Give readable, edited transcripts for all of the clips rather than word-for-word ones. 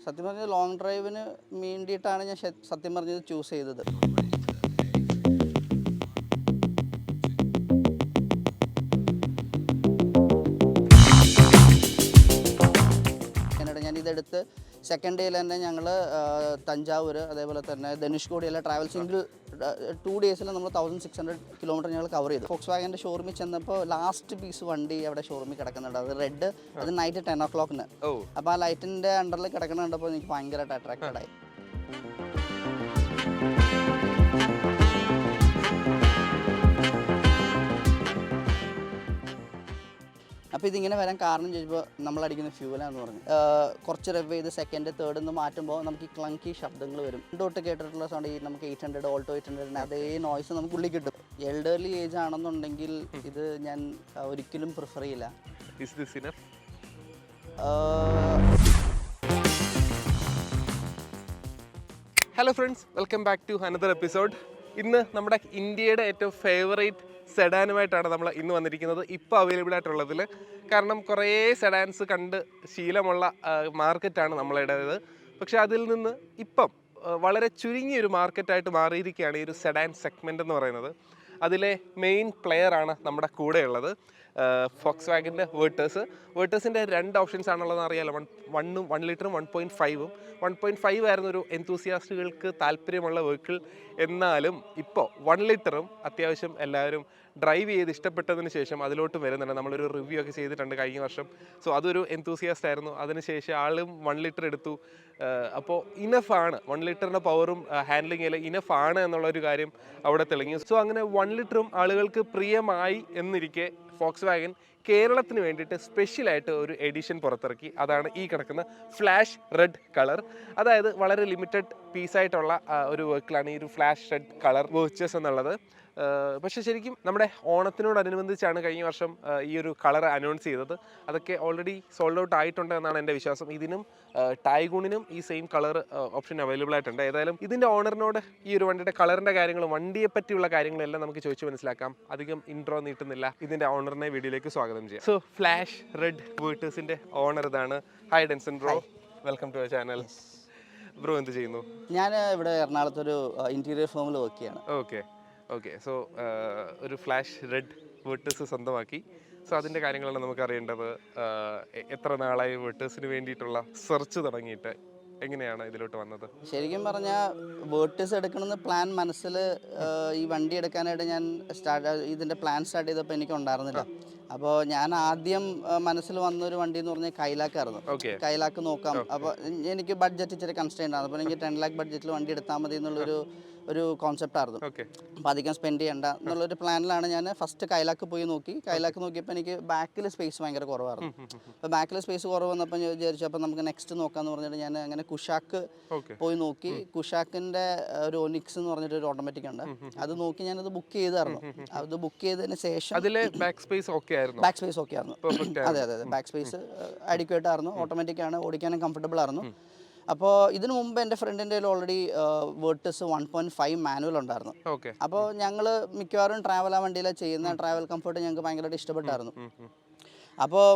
സത്യം പറഞ്ഞാൽ ലോങ് ഡ്രൈവിന് വേണ്ടിയിട്ടാണ് ഞാൻ സത്യം പറഞ്ഞത് ചൂസ് ചെയ്തത്. ഞാനിതെടുത്ത് സെക്കൻഡ് ഡേയിൽ തന്നെ ഞങ്ങൾ തഞ്ചാവൂർ അതേപോലെ തന്നെ ധനുഷ്കോടിയെല്ലാം ട്രാവൽ സിംഗിൾ 2 ഡേയ്സിൽ നമ്മൾ 1600 കിലോമീറ്റർ ഞങ്ങൾ കവർ ചെയ്തു. ഫോക്സ് വാഗൻ്റെ ഷോറൂമിൽ ചെന്നപ്പോൾ ലാസ്റ്റ് പീസ് വണ്ടി അവിടെ ഷോറൂമിൽ കിടക്കുന്നുണ്ട്. അത് റെഡ്, അത് നൈറ്റ് 10 o'clock. അപ്പോൾ ആ ലൈറ്റിൻ്റെ അണ്ടറിൽ കിടക്കുന്ന കണ്ടപ്പോൾ എനിക്ക് ഭയങ്കരമായിട്ട് അട്രാക്റ്റഡ് ആയി. അപ്പോൾ ഇതിങ്ങനെ വരാൻ കാരണം ചോദിച്ചപ്പോൾ നമ്മളടിക്കുന്ന ഫ്യൂലാന്ന് പറഞ്ഞു. കുറച്ച് റെവ് ചെയ്ത് സെക്കൻഡ് തേർഡ് എന്ന് മാറ്റുമ്പോൾ നമുക്ക് ഈ ക്ലങ്കി ശബ്ദങ്ങൾ വരും. തൊട്ട് കേട്ടിട്ടുള്ള സൗണ്ട് ഈ നമുക്ക് 800 ഓൾട്ടോ 800 അതേ നോയ്സ് നമുക്ക് ഉള്ളിൽ കിട്ടും. എൽഡർലി ഏജ് ആണെന്നുണ്ടെങ്കിൽ ഇത് ഞാൻ ഒരിക്കലും പ്രിഫർ ചെയ്യില്ല. Hello friends, welcome back to another episode. ഇന്ന് നമ്മുടെ ഇന്ത്യയുടെ ഏറ്റവും ഫേവറേറ്റ് സെഡാനുമായിട്ടാണ് നമ്മൾ ഇന്ന് വന്നിരിക്കുന്നത്. ഇപ്പോൾ അവൈലബിൾ ആയിട്ടുള്ളതിൽ, കാരണം കുറേ സെഡാൻസ് കണ്ട് ശീലമുള്ള മാർക്കറ്റാണ് നമ്മളുടേത്. പക്ഷേ അതിൽ നിന്ന് ഇപ്പം വളരെ ചുരുങ്ങിയൊരു മാർക്കറ്റായിട്ട് മാറിയിരിക്കുകയാണ് ഈ ഒരു സെഡാൻ സെഗ്മെൻ്റ് എന്ന് പറയുന്നത്. അതിലെ മെയിൻ പ്ലെയറാണ് നമ്മുടെ കൂടെയുള്ളത് ഫോക്സ് വാഗൻ്റെ വേർട്ടേഴ്സിൻ്റെ 2 ഓപ്ഷൻസ് ആണുള്ളതെന്ന് അറിയാലോ. 1 ലിറ്ററും 1.5. 1.5 ആയിരുന്നു ഒരു എന്തൂസിയാസ്റ്റുകൾക്ക് താല്പര്യമുള്ള വെഹിക്കിൾ. എന്നാലും ഇപ്പോൾ 1 ലിറ്ററും അത്യാവശ്യം എല്ലാവരും ഡ്രൈവ് ചെയ്ത് ഇഷ്ടപ്പെട്ടതിന് ശേഷം അതിലോട്ട് വരുന്നുണ്ട്. നമ്മളൊരു റിവ്യൂ ഒക്കെ ചെയ്തിട്ടുണ്ട് കഴിഞ്ഞ വർഷം. സോ അതൊരു എന്തൂസിയാസ്റ്റ് ആയിരുന്നു. അതിനുശേഷം ആളും 1 ലിറ്റർ എടുത്തു. അപ്പോൾ ഇനഫാണ്, 1 ലിറ്ററിൻ്റെ പവറും ഹാൻഡ്ലിങ്ങിൽ ഇനഫാണ് എന്നുള്ളൊരു കാര്യം അവിടെ തെളിഞ്ഞു. സോ അങ്ങനെ 1 ലിറ്ററും ആളുകൾക്ക് പ്രിയമായി എന്നിരിക്കെ ഫോക്സ് വാഗൻ കേരളത്തിന് വേണ്ടിയിട്ട് സ്പെഷ്യലായിട്ട് ഒരു എഡിഷൻ പുറത്തിറക്കി. അതാണ് ഈ കിടക്കുന്ന ഫ്ലാഷ് റെഡ് കളർ. അതായത് വളരെ ലിമിറ്റഡ് പീസായിട്ടുള്ള ഒരു വെഹിക്കിളാണ് ഈ ഒരു ഫ്ലാഷ് റെഡ് കളർ വേർച്ചസ് എന്നുള്ളത്. പക്ഷേ ശരിക്കും നമ്മുടെ ഓണത്തിനോടനുബന്ധിച്ചാണ് കഴിഞ്ഞ വർഷം ഈ ഒരു കളർ അനൗൺസ് ചെയ്തത്. അതൊക്കെ ഓൾറെഡി സോൾഡ് ഔട്ട് ആയിട്ടുണ്ട് എന്നാണ് എൻ്റെ വിശ്വാസം. ഇതിനും ടൈഗൂണിനും ഈ സെയിം കളർ ഓപ്ഷൻ അവൈലബിൾ ആയിട്ടുണ്ട്. ഏതായാലും ഇതിൻ്റെ ഓണറിനോട് ഈ ഒരു വണ്ടിയുടെ കളറിൻ്റെ കാര്യങ്ങളും വണ്ടിയെ പറ്റിയുള്ള കാര്യങ്ങളെല്ലാം നമുക്ക് ചോദിച്ചു മനസ്സിലാക്കാം. അധികം ഇൻട്രോ നീട്ടുന്നില്ല, ഇതിൻ്റെ ഓണറിനെ വീഡിയോയിലേക്ക് സ്വാഗതം ചെയ്യാം. സോ ഫ്ലാഷ് റെഡ് വേർട്ടേഴ്സിൻ്റെ ഓണർ ഇതാണ്. Hi Denson bro, welcome to our channel. Bro എന്ത് ചെയ്യുന്നു? ഞാൻ ഇവിടെ എറണാകുളത്തൊരു ഇൻറ്റീരിയർ ഫേമിൽ വർക്ക് ചെയ്യാണ്. ഓക്കെ. സോ ഒരു ഫ്ലാഷ് റെഡ് വേർട്ടേഴ്സ് സ്വന്തമാക്കി. സോ അതിൻ്റെ കാര്യങ്ങളാണ് നമുക്ക് അറിയേണ്ടത്. എത്ര നാളായി വേർട്ടേഴ്സിന് വേണ്ടിയിട്ടുള്ള സെർച്ച് തുടങ്ങിയിട്ട്, എങ്ങനെയാണ് ഇതിലോട്ട് വന്നത്? ശരിക്കും പറഞ്ഞാൽ വേർട്ടേഴ്സ് എടുക്കണമെന്ന് പ്ലാൻ മനസ്സിൽ ഈ വണ്ടി എടുക്കാനായിട്ട് ഞാൻ ഇതിൻ്റെ പ്ലാൻ സ്റ്റാർട്ട് ചെയ്തപ്പോൾ എനിക്ക് ഉണ്ടായിരുന്നില്ല. അപ്പോൾ ഞാൻ ആദ്യം മനസ്സിൽ വന്നൊരു വണ്ടി എന്ന് പറഞ്ഞാൽ കൈലാക്കായിരുന്നു. കൈലാക്ക് നോക്കാം. അപ്പോൾ എനിക്ക് ബഡ്ജറ്റ് ഇച്ചിരി കൺസ്ട്രെയിൻ്റ് ആണ്. അപ്പോൾ എനിക്ക് 10 lakh ബഡ്ജറ്റിൽ വണ്ടി എടുത്താൽ മതി എന്നുള്ളൊരു കോൺസെപ്റ്റ് ആയിരുന്നു. അപ്പോൾ അധികം സ്പെൻഡ് ചെയ്യേണ്ട എന്നുള്ളൊരു പ്ലാനിലാണ് ഞാൻ ഫസ്റ്റ് കൈലാക്ക് പോയി നോക്കി. കൈലാക്ക് നോക്കിയപ്പോൾ എനിക്ക് ബാക്കിൽ സ്പേസ് ഭയങ്കര കുറവായിരുന്നു. അപ്പോൾ ബാക്കിൽ സ്പേസ് കുറവ് വന്നപ്പോൾ ഞാൻ വിചാരിച്ചു അപ്പോൾ നമുക്ക് നെക്സ്റ്റ് നോക്കാമെന്ന് പറഞ്ഞിട്ട് ഞാൻ അങ്ങനെ കുഷാക്ക് പോയി നോക്കി. കുഷാക്കിൻ്റെ ഒരു ഒനിക്സ് എന്ന് പറഞ്ഞിട്ട് ഒരു ഓട്ടോമാറ്റിക് ഉണ്ട്. അത് നോക്കി ഞാനത് ബുക്ക് ചെയ്തായിരുന്നു. അത് ബുക്ക് ചെയ്തതിന് ശേഷം ബാക്ക് സ്പേസ് ഓക്കെ ആയിരുന്നു. അതെ, ബാക്ക് സ്പേസ് അഡിക്വേറ്റ് ആയിരുന്നു. ഓട്ടോമാറ്റിക് ആണ്, ഓടിക്കാനും കംഫർട്ടബിൾ ആയിരുന്നു. അപ്പോൾ ഇതിനു മുമ്പ് എൻ്റെ ഫ്രണ്ടിൻ്റെ ഓൾറെഡി വേർട്ടസ് 1.5 മാനുവൽ ഉണ്ടായിരുന്നു. അപ്പോൾ ഞങ്ങൾ മിക്കവാറും ട്രാവൽ ആ വണ്ടിയിലാണ് ചെയ്യുന്ന. ട്രാവൽ കംഫർട്ട് ഞങ്ങൾക്ക് ഭയങ്കരമായിട്ട് ഇഷ്ടപ്പെട്ടായിരുന്നു. അപ്പോൾ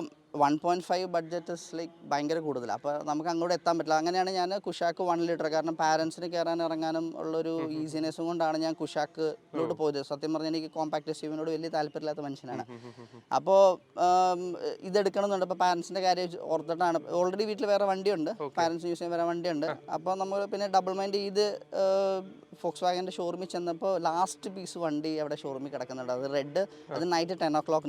1.5 ബഡ്ജറ്റ് ലൈക്ക് ഭയങ്കര കൂടുതലാണ്. അപ്പോൾ നമുക്ക് അങ്ങോട്ട് എത്താൻ പറ്റില്ല. അങ്ങനെയാണ് ഞാൻ കുഷാക്ക് 1 ലിറ്റർ, കാരണം പാരൻസിന് കയറാൻ ഇറങ്ങാനും ഉള്ളൊരു ഈസിനെസ്സും കൊണ്ടാണ് ഞാൻ കുഷാക്കിലോട്ട് പോയത്. സത്യം പറഞ്ഞാൽ എനിക്ക് കോമ്പാക്ട് എസ്യുവിനോട് വലിയ താല്പര്യമില്ലാത്ത മനുഷ്യനാണ്. അപ്പോൾ ഇതെടുക്കണമെന്നുണ്ട്. അപ്പോൾ പാരൻസിൻ്റെ കാര്യം ഓർത്തിട്ടാണ്. ഓൾറെഡി വീട്ടിൽ വേറെ വണ്ടിയുണ്ട്, പാരൻസ് യൂസ് ചെയ്യാൻ വേറെ വണ്ടിയുണ്ട്. അപ്പോൾ നമ്മൾ പിന്നെ ഡബിൾ മൈൻഡ് ചെയ്ത് ഫോക്സ് വാഗൻ്റെ ഷോറൂമിൽ ചെന്നപ്പോൾ ലാസ്റ്റ് പീസ് വണ്ടി അവിടെ ഷോറൂമിൽ കിടക്കുന്നുണ്ട്. അത് റെഡ്, അത് നൈറ്റ് 10 o'clock.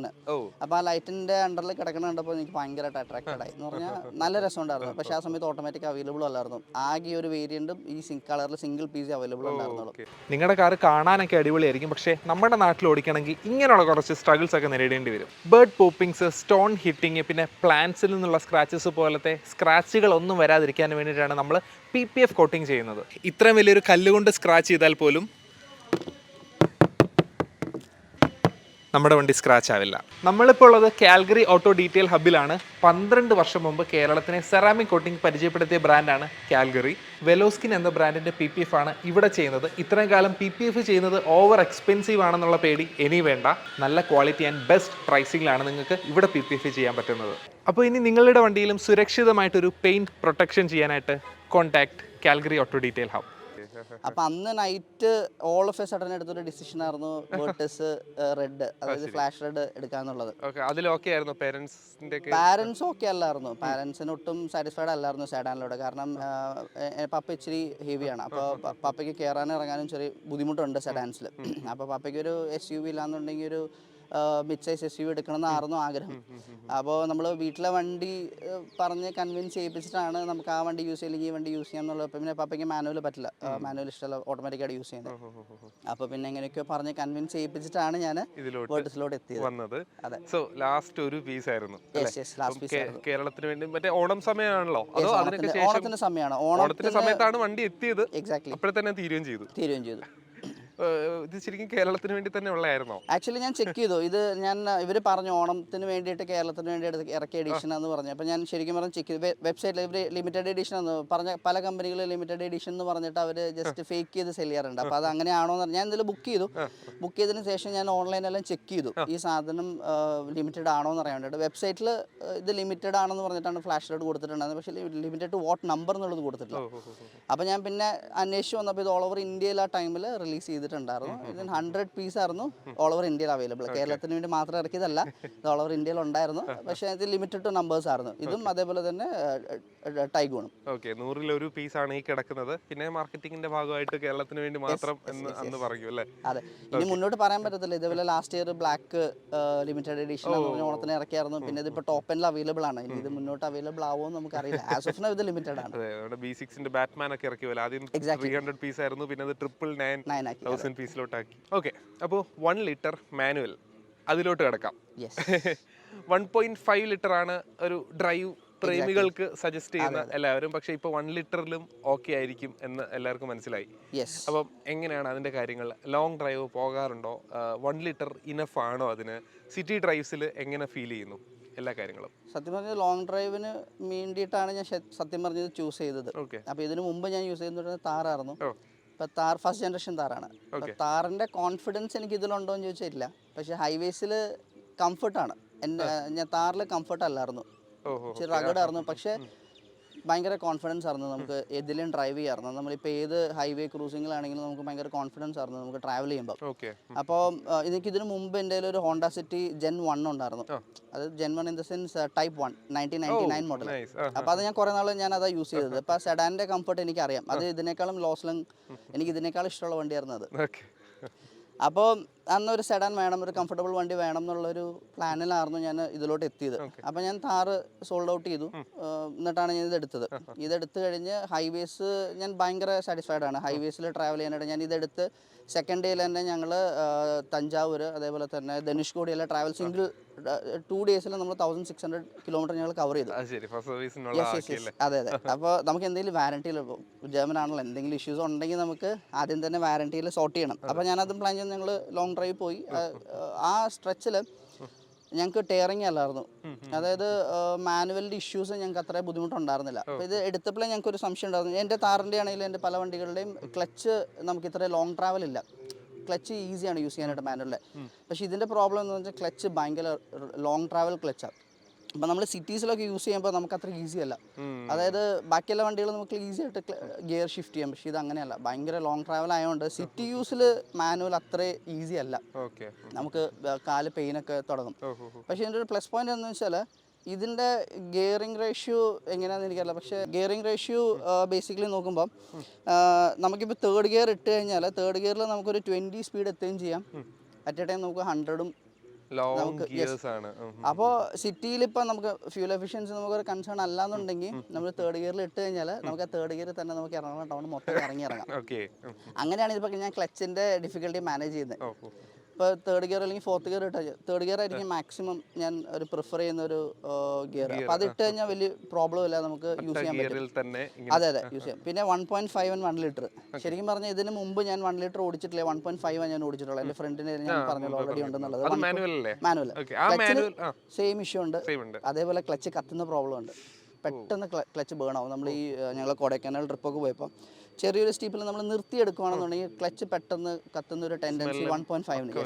അപ്പോൾ ആ ലൈറ്റിൻ്റെ അണ്ടറിൽ കിടക്കുന്ന കണ്ടപ്പോൾ എനിക്ക് ഭയങ്കരമായിട്ട് അട്രാക്റ്റഡ് ആയി. എന്ന് പറഞ്ഞാൽ നല്ല രസമുണ്ടായിരുന്നു. പക്ഷേ ആ സമയത്ത് ഓട്ടോമാറ്റിക് അവൈലബിൾ അല്ലായിരുന്നു. ആകെ ഒരു വേരിയൻറ്റും ഈ കളറിൽ സിംഗിൾ പീസ് അവൈലബിൾ ഉണ്ടായിരുന്നുള്ളൂ. നിങ്ങളുടെ കാർ കാണാനൊക്കെ അടിപൊളിയായിരിക്കും, പക്ഷേ നമ്മുടെ നാട്ടിൽ ഓടിക്കണമെങ്കിൽ ഇങ്ങനെയുള്ള കുറച്ച് സ്ട്രഗിൾസ് ഒക്കെ നേരിടേണ്ടി വരും. ബേർഡ് പോപ്പിങ്സ്, സ്റ്റോൺ ഹിറ്റിങ്, പിന്നെ പ്ലാന്റ്സിൽ നിന്നുള്ള സ്ക്രാച്ചസ് പോലത്തെ സ്ക്രാച്ചുകളൊന്നും വരാതിരിക്കാൻ വേണ്ടിയിട്ടാണ് നമ്മൾ PPF കോട്ടിങ് ചെയ്യുന്നത്. ഇത്രയും വലിയൊരു കല്ലുകൊണ്ട് സ്ക്രാച്ച് ചെയ്താൽ പോലും നമ്മുടെ വണ്ടി സ്ക്രാച്ച് ആവില്ല. നമ്മളിപ്പോൾ ഉള്ളത് കാൽഗറി ഓട്ടോ ഡീറ്റെയിൽ ഹബിലാണ്. 12 വർഷം മുമ്പ് കേരളത്തിനെ സെറാമിക് കോട്ടിംഗ് പരിചയപ്പെടുത്തിയ ബ്രാൻഡാണ് കാൽഗറി. വെലോസ്കിൻ എന്ന ബ്രാൻഡിന്റെ PPF ആണ് ഇവിടെ ചെയ്യുന്നത്. ഇത്രയും കാലം PPF ചെയ്യുന്നത് ഓവർ എക്സ്പെൻസീവ് ആണെന്നുള്ള പേടി ഇനി വേണ്ട. നല്ല ക്വാളിറ്റി ആൻഡ് ബെസ്റ്റ് പ്രൈസിംഗിലാണ് നിങ്ങൾക്ക് ഇവിടെ PPF ചെയ്യാൻ പറ്റുന്നത്. അപ്പോൾ ഇനി നിങ്ങളുടെ വണ്ടിയിലും സുരക്ഷിതമായിട്ടൊരു പെയിന്റ് പ്രൊട്ടക്ഷൻ ചെയ്യാനായിട്ട് contact Calgary auto detail hub. അപ്പൊ അന്ന് night all of A sudden എടുത്തൊരു ഡിസിഷൻ ആയിരുന്നു വേർട്ടസ് റെഡ്, അതായത് ഫ്ലാഷ് റെഡ് എടുക്കാന്നുള്ളത്. പാരന്റ്സ് ഓക്കെ അല്ലായിരുന്നു, പാരന്റ്സിന് ഒട്ടും സാറ്റിസ്ഫൈഡ് അല്ലായിരുന്നു സെഡാനിലൂടെ. കാരണം പപ്പ ഇച്ചിരി ഹെവിയാണ്, അപ്പോൾ പപ്പയ്ക്ക് കയറാനും ഇറങ്ങാനും ചെറിയ ബുദ്ധിമുട്ടുണ്ട് സെഡാൻസിൽ. അപ്പോൾ പപ്പയ്ക്ക് ഒരു SUV ഇല്ലാന്നുണ്ടെങ്കിൽ ഒരു മിഡ് സൈസ് SUV എടുക്കണമെന്നായിരുന്നു ആഗ്രഹം. അപ്പോൾ നമ്മൾ വീട്ടിലെ വണ്ടി പറഞ്ഞ് കൺവിൻസ് ചെയ്യിപ്പിച്ചിട്ടാണ് നമുക്ക് ആ വണ്ടി യൂസ് ചെയ്യില്ലെങ്കിൽ ഈ വണ്ടി യൂസ് ചെയ്യാമെന്നുള്ളത്. പിന്നെ പപ്പയ്ക്ക് മാനുവൽ പറ്റില്ല, മാനുവൽ ഇഷ്ടമല്ല, ഓട്ടോമാറ്റിക്കായിട്ട് യൂസ് ചെയ്യുന്നത്. അപ്പോൾ പിന്നെ എങ്ങനെയൊക്കെ പറഞ്ഞ് കൺവിൻസ് ചെയ്യിപ്പിച്ചിട്ടാണ് ഞാൻ വേർട്ടസിലോട്ട് എത്തിയത്. അതെ, സോ ലാസ്റ്റ് ഒരു പീസ് ആയിരുന്നു കേരളത്തിന് വേണ്ടി. മറ്റേ ഓണം സമയമാണല്ലോ, ഓണത്തിന്റെ സമയമാണ്, ഓണത്തിന്റെ സമയത്താണ് വണ്ടി എത്തിയത്. എക്സാക്ട്ലി, അപ്പോൾ തന്നെ തീരുകയും ചെയ്തു. ഇത് ശരിക്കും കേരളത്തിന് വേണ്ടി തന്നെ ഉള്ളതായിരുന്നോ? ആക്ച്വലി ഞാൻ ചെക്ക് ചെയ്തു. ഇത് ഇവർ പറഞ്ഞു ഓണത്തിന് വേണ്ടിയിട്ട് കേരളത്തിന് വേണ്ടി ഇറക്കിയ എഡിഷൻ എന്ന് പറഞ്ഞു. അപ്പോൾ ഞാൻ ശരിക്കും പറഞ്ഞ് ചെക്ക് ചെയ്തു. വെബ്സൈറ്റിൽ ഇവർ ലിമിറ്റഡ് എഡിഷൻ എന്ന് പറഞ്ഞ പല കമ്പനികൾ ലിമിറ്റഡ് എഡിഷൻ എന്ന് പറഞ്ഞിട്ട് അവർ ജസ്റ്റ് ഫേക്ക് ചെയ്ത് സെല് ചെയ്യാറുണ്ട്. അപ്പോൾ അത് അങ്ങനെയാണോ എന്ന് ഞാൻ ഇതിൽ ബുക്ക് ചെയ്തതിന് ശേഷം ഞാൻ ഓൺലൈനെല്ലാം ചെക്ക് ചെയ്തു ഈ സാധനം ലിമിറ്റഡ് ആണോ എന്ന് അറിയാൻ വേണ്ടിയിട്ട്. വെബ്സൈറ്റിൽ ഇത് ലിമിറ്റഡ് ആണെന്ന് പറഞ്ഞിട്ടാണ് ഫ്ലാഷ് ലൈറ്റ് കൊടുത്തിട്ടുണ്ടായിരുന്നത്, പക്ഷേ ലിമിറ്റഡ് ടു വാട്ട് നമ്പർ എന്നുള്ളത് കൊടുത്തിട്ടില്ല. അപ്പോൾ ഞാൻ പിന്നെ അന്വേഷിച്ച് വന്നപ്പോൾ ഇത് ഓൾ ഓവർ ഇന്ത്യയിൽ ആ ടൈമിൽ റിലീസ് ചെയ്തിട്ടുണ്ടായിരുന്നു. ഇതിന് 100 പീസ് ആയിരുന്നു ഓൾ ഓവർ ഇന്ത്യയിൽ അവൈലബിൾ. കേരളത്തിന് വേണ്ടി മാത്രം ഇറക്കിയതല്ല, ഇത് ഓൾ ഓവർ ഇന്ത്യയിൽ ഉണ്ടായിരുന്നു. പക്ഷേ ഇത് ലിമിറ്റഡ് ടു നമ്പേഴ്സ് ആയിരുന്നു. ഇതും അതേപോലെ തന്നെ ടൈഗോണും. ഓക്കെ, 100-ൽ 1 പീസാണ് ഈ കിടക്കുന്നത്. പിന്നെ മാർക്കറ്റിംഗിന്റെ ഭാഗമായിട്ട് കേരളത്തിന് വേണ്ടി മാത്രം എന്ന് പറയൂ അല്ലേ? അതെ, ഇനി മുന്നോട്ട് പറയാൻ പറ്റത്തില്ല. ഇതേപോലെ last year black limited edition ഓണത്തിന് ഇറക്കിയായിരുന്നു. പിന്നെ ഇതിപ്പോൾ ടോപ്പ് എൻഡിൽ അവൈലബിൾ ആണ്. ഇനി ഇത് മുന്നോട്ട് അവൈലബിൾ ആവുമോ നമുക്കറിയില്ല. ആസ് ഓഫ് നൗ ഇത് ലിമിറ്റഡ് ആണ്. B6ന്റെ ബാറ്റ്മാൻ ഒക്കെ ഇറക്കിയല്ലോ, ആദ്യം 300 പീസ് ആയിരുന്നു, പിന്നെ അത് 999,000 പീസിലോട്ടാക്കി. ഓക്കെ, അപ്പോൾ 1 ലിറ്റർ മാനുവൽ അതിലോട്ട് കിടക്കാം. 1.5 ലിറ്റർ ആണ് ഒരു ഡ്രൈവ് പ്രേമികൾക്ക് സജസ്റ്റ് ചെയ്യുന്ന എല്ലാവരും. പക്ഷേ ഇപ്പോൾ 1 ലിറ്ററിലും ഓക്കെ ആയിരിക്കും എന്ന് എല്ലാവർക്കും മനസ്സിലായി. അപ്പം എങ്ങനെയാണ് അതിൻ്റെ കാര്യങ്ങൾ? ലോങ് ഡ്രൈവ് പോകാറുണ്ടോ? 1 ലിറ്റർ ഇനഫ് ആണോ അതിന്? സിറ്റി ഡ്രൈവ്സിൽ എങ്ങനെ ഫീൽ ചെയ്യുന്നു? എല്ലാ കാര്യങ്ങളും സത്യം പറഞ്ഞത് ലോങ് ഡ്രൈവിന് വേണ്ടിയിട്ടാണ് ഞാൻ സത്യം പറഞ്ഞത് ചൂസ് ചെയ്തത്. അപ്പോൾ ഇതിനു മുമ്പ് ഞാൻ യൂസ് ചെയ്യുന്നത് താറായിരുന്നു. ഇപ്പോൾ താർ ഫസ്റ്റ് ജനറേഷൻ താറാണ്. താറിൻ്റെ കോൺഫിഡൻസ് എനിക്ക് ഇതിലുണ്ടോ എന്ന് ചോദിച്ചാൽ ഇല്ല. പക്ഷേ ഹൈവേസിൽ കംഫർട്ടാണ്. ഞാൻ താറിൽ കംഫർട്ട് അല്ലായിരുന്നു, ഇച്ചിരി റഗഡായിരുന്നു. പക്ഷേ ഭയങ്കര കോൺഫിഡൻസ് ആയിരുന്നു, നമുക്ക് എതിലും ഡ്രൈവ് ചെയ്യാറുണ്ട്. നമ്മളിപ്പോൾ ഏത് ഹൈവേ ക്രൂസിങ്ങിലാണെങ്കിലും നമുക്ക് ഭയങ്കര കോൺഫിഡൻസ് ആയിരുന്നു നമുക്ക് ട്രാവൽ ചെയ്യുമ്പോൾ. അപ്പോൾ എനിക്കിതിന് മുമ്പ് എൻ്റെ കയ്യിൽ ഒരു ഹോണ്ട സിറ്റി Gen 1 ഉണ്ടായിരുന്നു. അത് Gen 1 in the sense type 1 1999 model. അപ്പോൾ അത് ഞാൻ കുറേ നാൾ ഞാൻ അതാ യൂസ് ചെയ്തത്. അപ്പോൾ സെഡാൻ്റെ കംഫർട്ട് എനിക്കറിയാം. അത് ഇതിനേക്കാളും ലോസ്ലങ് എനിക്ക് ഇതിനേക്കാളും ഇഷ്ടമുള്ള വണ്ടിയായിരുന്നു അത്. അപ്പോൾ അന്നൊരു സെഡാൻ വേണം, ഒരു കംഫർട്ടബിൾ വണ്ടി വേണം എന്നുള്ളൊരു പ്ലാനിലായിരുന്നു ഞാൻ ഇതിലോട്ട് എത്തിയത്. അപ്പോൾ ഞാൻ താറ് സോൾഡ് ഔട്ട് ചെയ്തു. എന്നിട്ടാണ് ഞാൻ ഇതെടുത്ത് കഴിഞ്ഞ് ഹൈവേസ് ഞാൻ ഭയങ്കര സാറ്റിസ്ഫൈഡ് ആണ്. ഹൈവേസിൽ ട്രാവൽ ചെയ്യാനായിട്ട് ഞാൻ ഇതെടുത്ത് സെക്കൻഡ് ഡേയിൽ തന്നെ ഞങ്ങൾ തഞ്ചാവൂർ അതേപോലെ തന്നെ ധനുഷ്കോടിയെല്ലാം ട്രാവൽ സിംഗിൾ 2 ഡേയ്സിൽ നമ്മൾ 1600 കിലോമീറ്റർ ഞങ്ങൾ കവർ ചെയ്തു. അതെ. അപ്പോൾ നമുക്ക് എന്തെങ്കിലും വാറണ്ടിയിൽ, ജർമ്മൻ ആണല്ലോ, എന്തെങ്കിലും ഇഷ്യൂസ് ഉണ്ടെങ്കിൽ നമുക്ക് ആദ്യം തന്നെ വാറണ്ടിയിൽ സോർട്ട് ചെയ്യണം. അപ്പോൾ ഞാനതും പ്ലാൻ ചെയ്ത് ഞങ്ങൾ ലോങ് ഡ്രൈവ് പോയി. ആ സ്ട്രെച്ചിൽ ഞങ്ങൾക്ക് ടയറിങ് അല്ലായിരുന്നു, അതായത് മാനുവലിൻ്റെ ഇഷ്യൂസ് ഞങ്ങൾക്ക് അത്ര ബുദ്ധിമുട്ടുണ്ടായിരുന്നില്ല. അപ്പോൾ ഇത് എടുത്തപ്പോഴേ ഞങ്ങൾക്ക് ഒരു സംശയം ഉണ്ടായിരുന്നു. എൻ്റെ താറിൻ്റെ ആണെങ്കിലും എൻ്റെ പല വണ്ടികളുടെയും ക്ലച്ച് നമുക്ക് ഇത്ര ലോങ് ട്രാവൽ ഇല്ല. ക്ലച്ച് ഈസിയാണ് യൂസ് ചെയ്യാനായിട്ട് മാനുവലിൽ. പക്ഷേ ഇതിൻ്റെ പ്രോബ്ലം എന്ന് വെച്ചാൽ ക്ലച്ച് ഭയങ്കര ലോങ് ട്രാവൽ ക്ലച്ചാണ്. അപ്പോൾ നമ്മൾ സിറ്റീസിലൊക്കെ യൂസ് ചെയ്യുമ്പോൾ നമുക്ക് അത്ര ഈസി അല്ല. അതായത് ബാക്കിയുള്ള വണ്ടികൾ നമുക്ക് ഈസി ആയിട്ട് ഗിയർ ഷിഫ്റ്റ് ചെയ്യാം. പക്ഷേ ഇത് അങ്ങനെയല്ല, ഭയങ്കര ലോങ് ട്രാവൽ ആയതുകൊണ്ട് സിറ്റി യൂസിൽ മാനുവൽ അത്ര ഈസി അല്ല. നമുക്ക് കാല് പെയിനൊക്കെ തുടങ്ങും. പക്ഷേ ഇതിൻ്റെ ഒരു പ്ലസ് പോയിന്റ് എന്ന് വെച്ചാൽ ഇതിൻ്റെ ഗിയറിംഗ് റേഷ്യോ എങ്ങനെയാണെന്ന് എനിക്കറിയില്ല. പക്ഷേ ഗിയറിംഗ് റേഷ്യോ ബേസിക്കലി നോക്കുമ്പോൾ നമുക്കിപ്പോൾ തേർഡ് ഗിയർ ഇട്ട് കഴിഞ്ഞാൽ തേർഡ് ഗിയറിൽ നമുക്കൊരു 20 സ്പീഡ് എത്തുകയും ചെയ്യാം. അറ്റ് എ ടൈം നമുക്ക് 100ഉം. അപ്പോൾ സിറ്റിയിൽ ഇപ്പം നമുക്ക് ഫ്യൂൽ എഫിഷ്യൻസി നമുക്കൊരു കൺസേൺ അല്ലാന്നുണ്ടെങ്കിൽ നമ്മൾ തേർഡ് ഗിയറിൽ ഇട്ട് കഴിഞ്ഞാൽ നമുക്ക് ആ തേർഡ് ഗിയറിൽ തന്നെ നമുക്ക് ഇറങ്ങണം, ടൗൺ മൊത്തം ഇറങ്ങാം. അങ്ങനെയാണ് ഇതിപ്പോൾ ഞാൻ ക്ലച്ചിൻ്റെ ഡിഫിക്കൽട്ടി മാനേജ് ചെയ്യുന്നത്. ഇപ്പോൾ തേർഡ് ഗിയർ അല്ലെങ്കിൽ ഫോർത്ത് ഗിയർ ഇട്ടാൽ തേർഡ് ഗിയർ ആയിരിക്കും മാക്സിമം ഞാൻ ഒരു പ്രിഫർ ചെയ്യുന്ന ഒരു ഗിയർ. അപ്പോൾ അത് ഇട്ട് കഴിഞ്ഞാൽ വലിയ പ്രോബ്ലം ഇല്ല, നമുക്ക് യൂസ് ചെയ്യാൻ പറ്റും. അതെ യൂസ് ചെയ്യാം. പിന്നെ 1.5 and 1 ലിറ്റർ, ശരിക്കും പറഞ്ഞാൽ ഇതിന് മുമ്പ് ഞാൻ 1 ലിറ്റർ ഓടിച്ചിട്ടില്ല, 1.5 ഞാൻ ഓടിച്ചിട്ടുള്ളത്. എൻ്റെ ഫ്രണ്ടിന് ഞാൻ പറഞ്ഞല്ലോ ഓൾറെഡി ഉണ്ടെന്നുള്ളത്. മാനുവൽ സെയിം ഇഷ്യൂ ഉണ്ട്. അതേപോലെ ക്ലച്ച് കത്തുന്ന പ്രോബ്ലം ഉണ്ട്, പെട്ടെന്ന് ക്ലച്ച് ബേൺ ആവും. നമ്മൾ ഈ ഞങ്ങൾ കൊടൈക്കനാൽ ട്രിപ്പൊക്കെ പോയപ്പോൾ ചെറിയൊരു സ്റ്റീപ്പിൽ നമ്മൾ നിർത്തിയെടുക്കുകയാണെന്നുണ്ടെങ്കിൽ ക്ലച്ച് പെട്ടെന്ന് കത്തുന്ന ഒരു ടെൻഡൻസി 1.5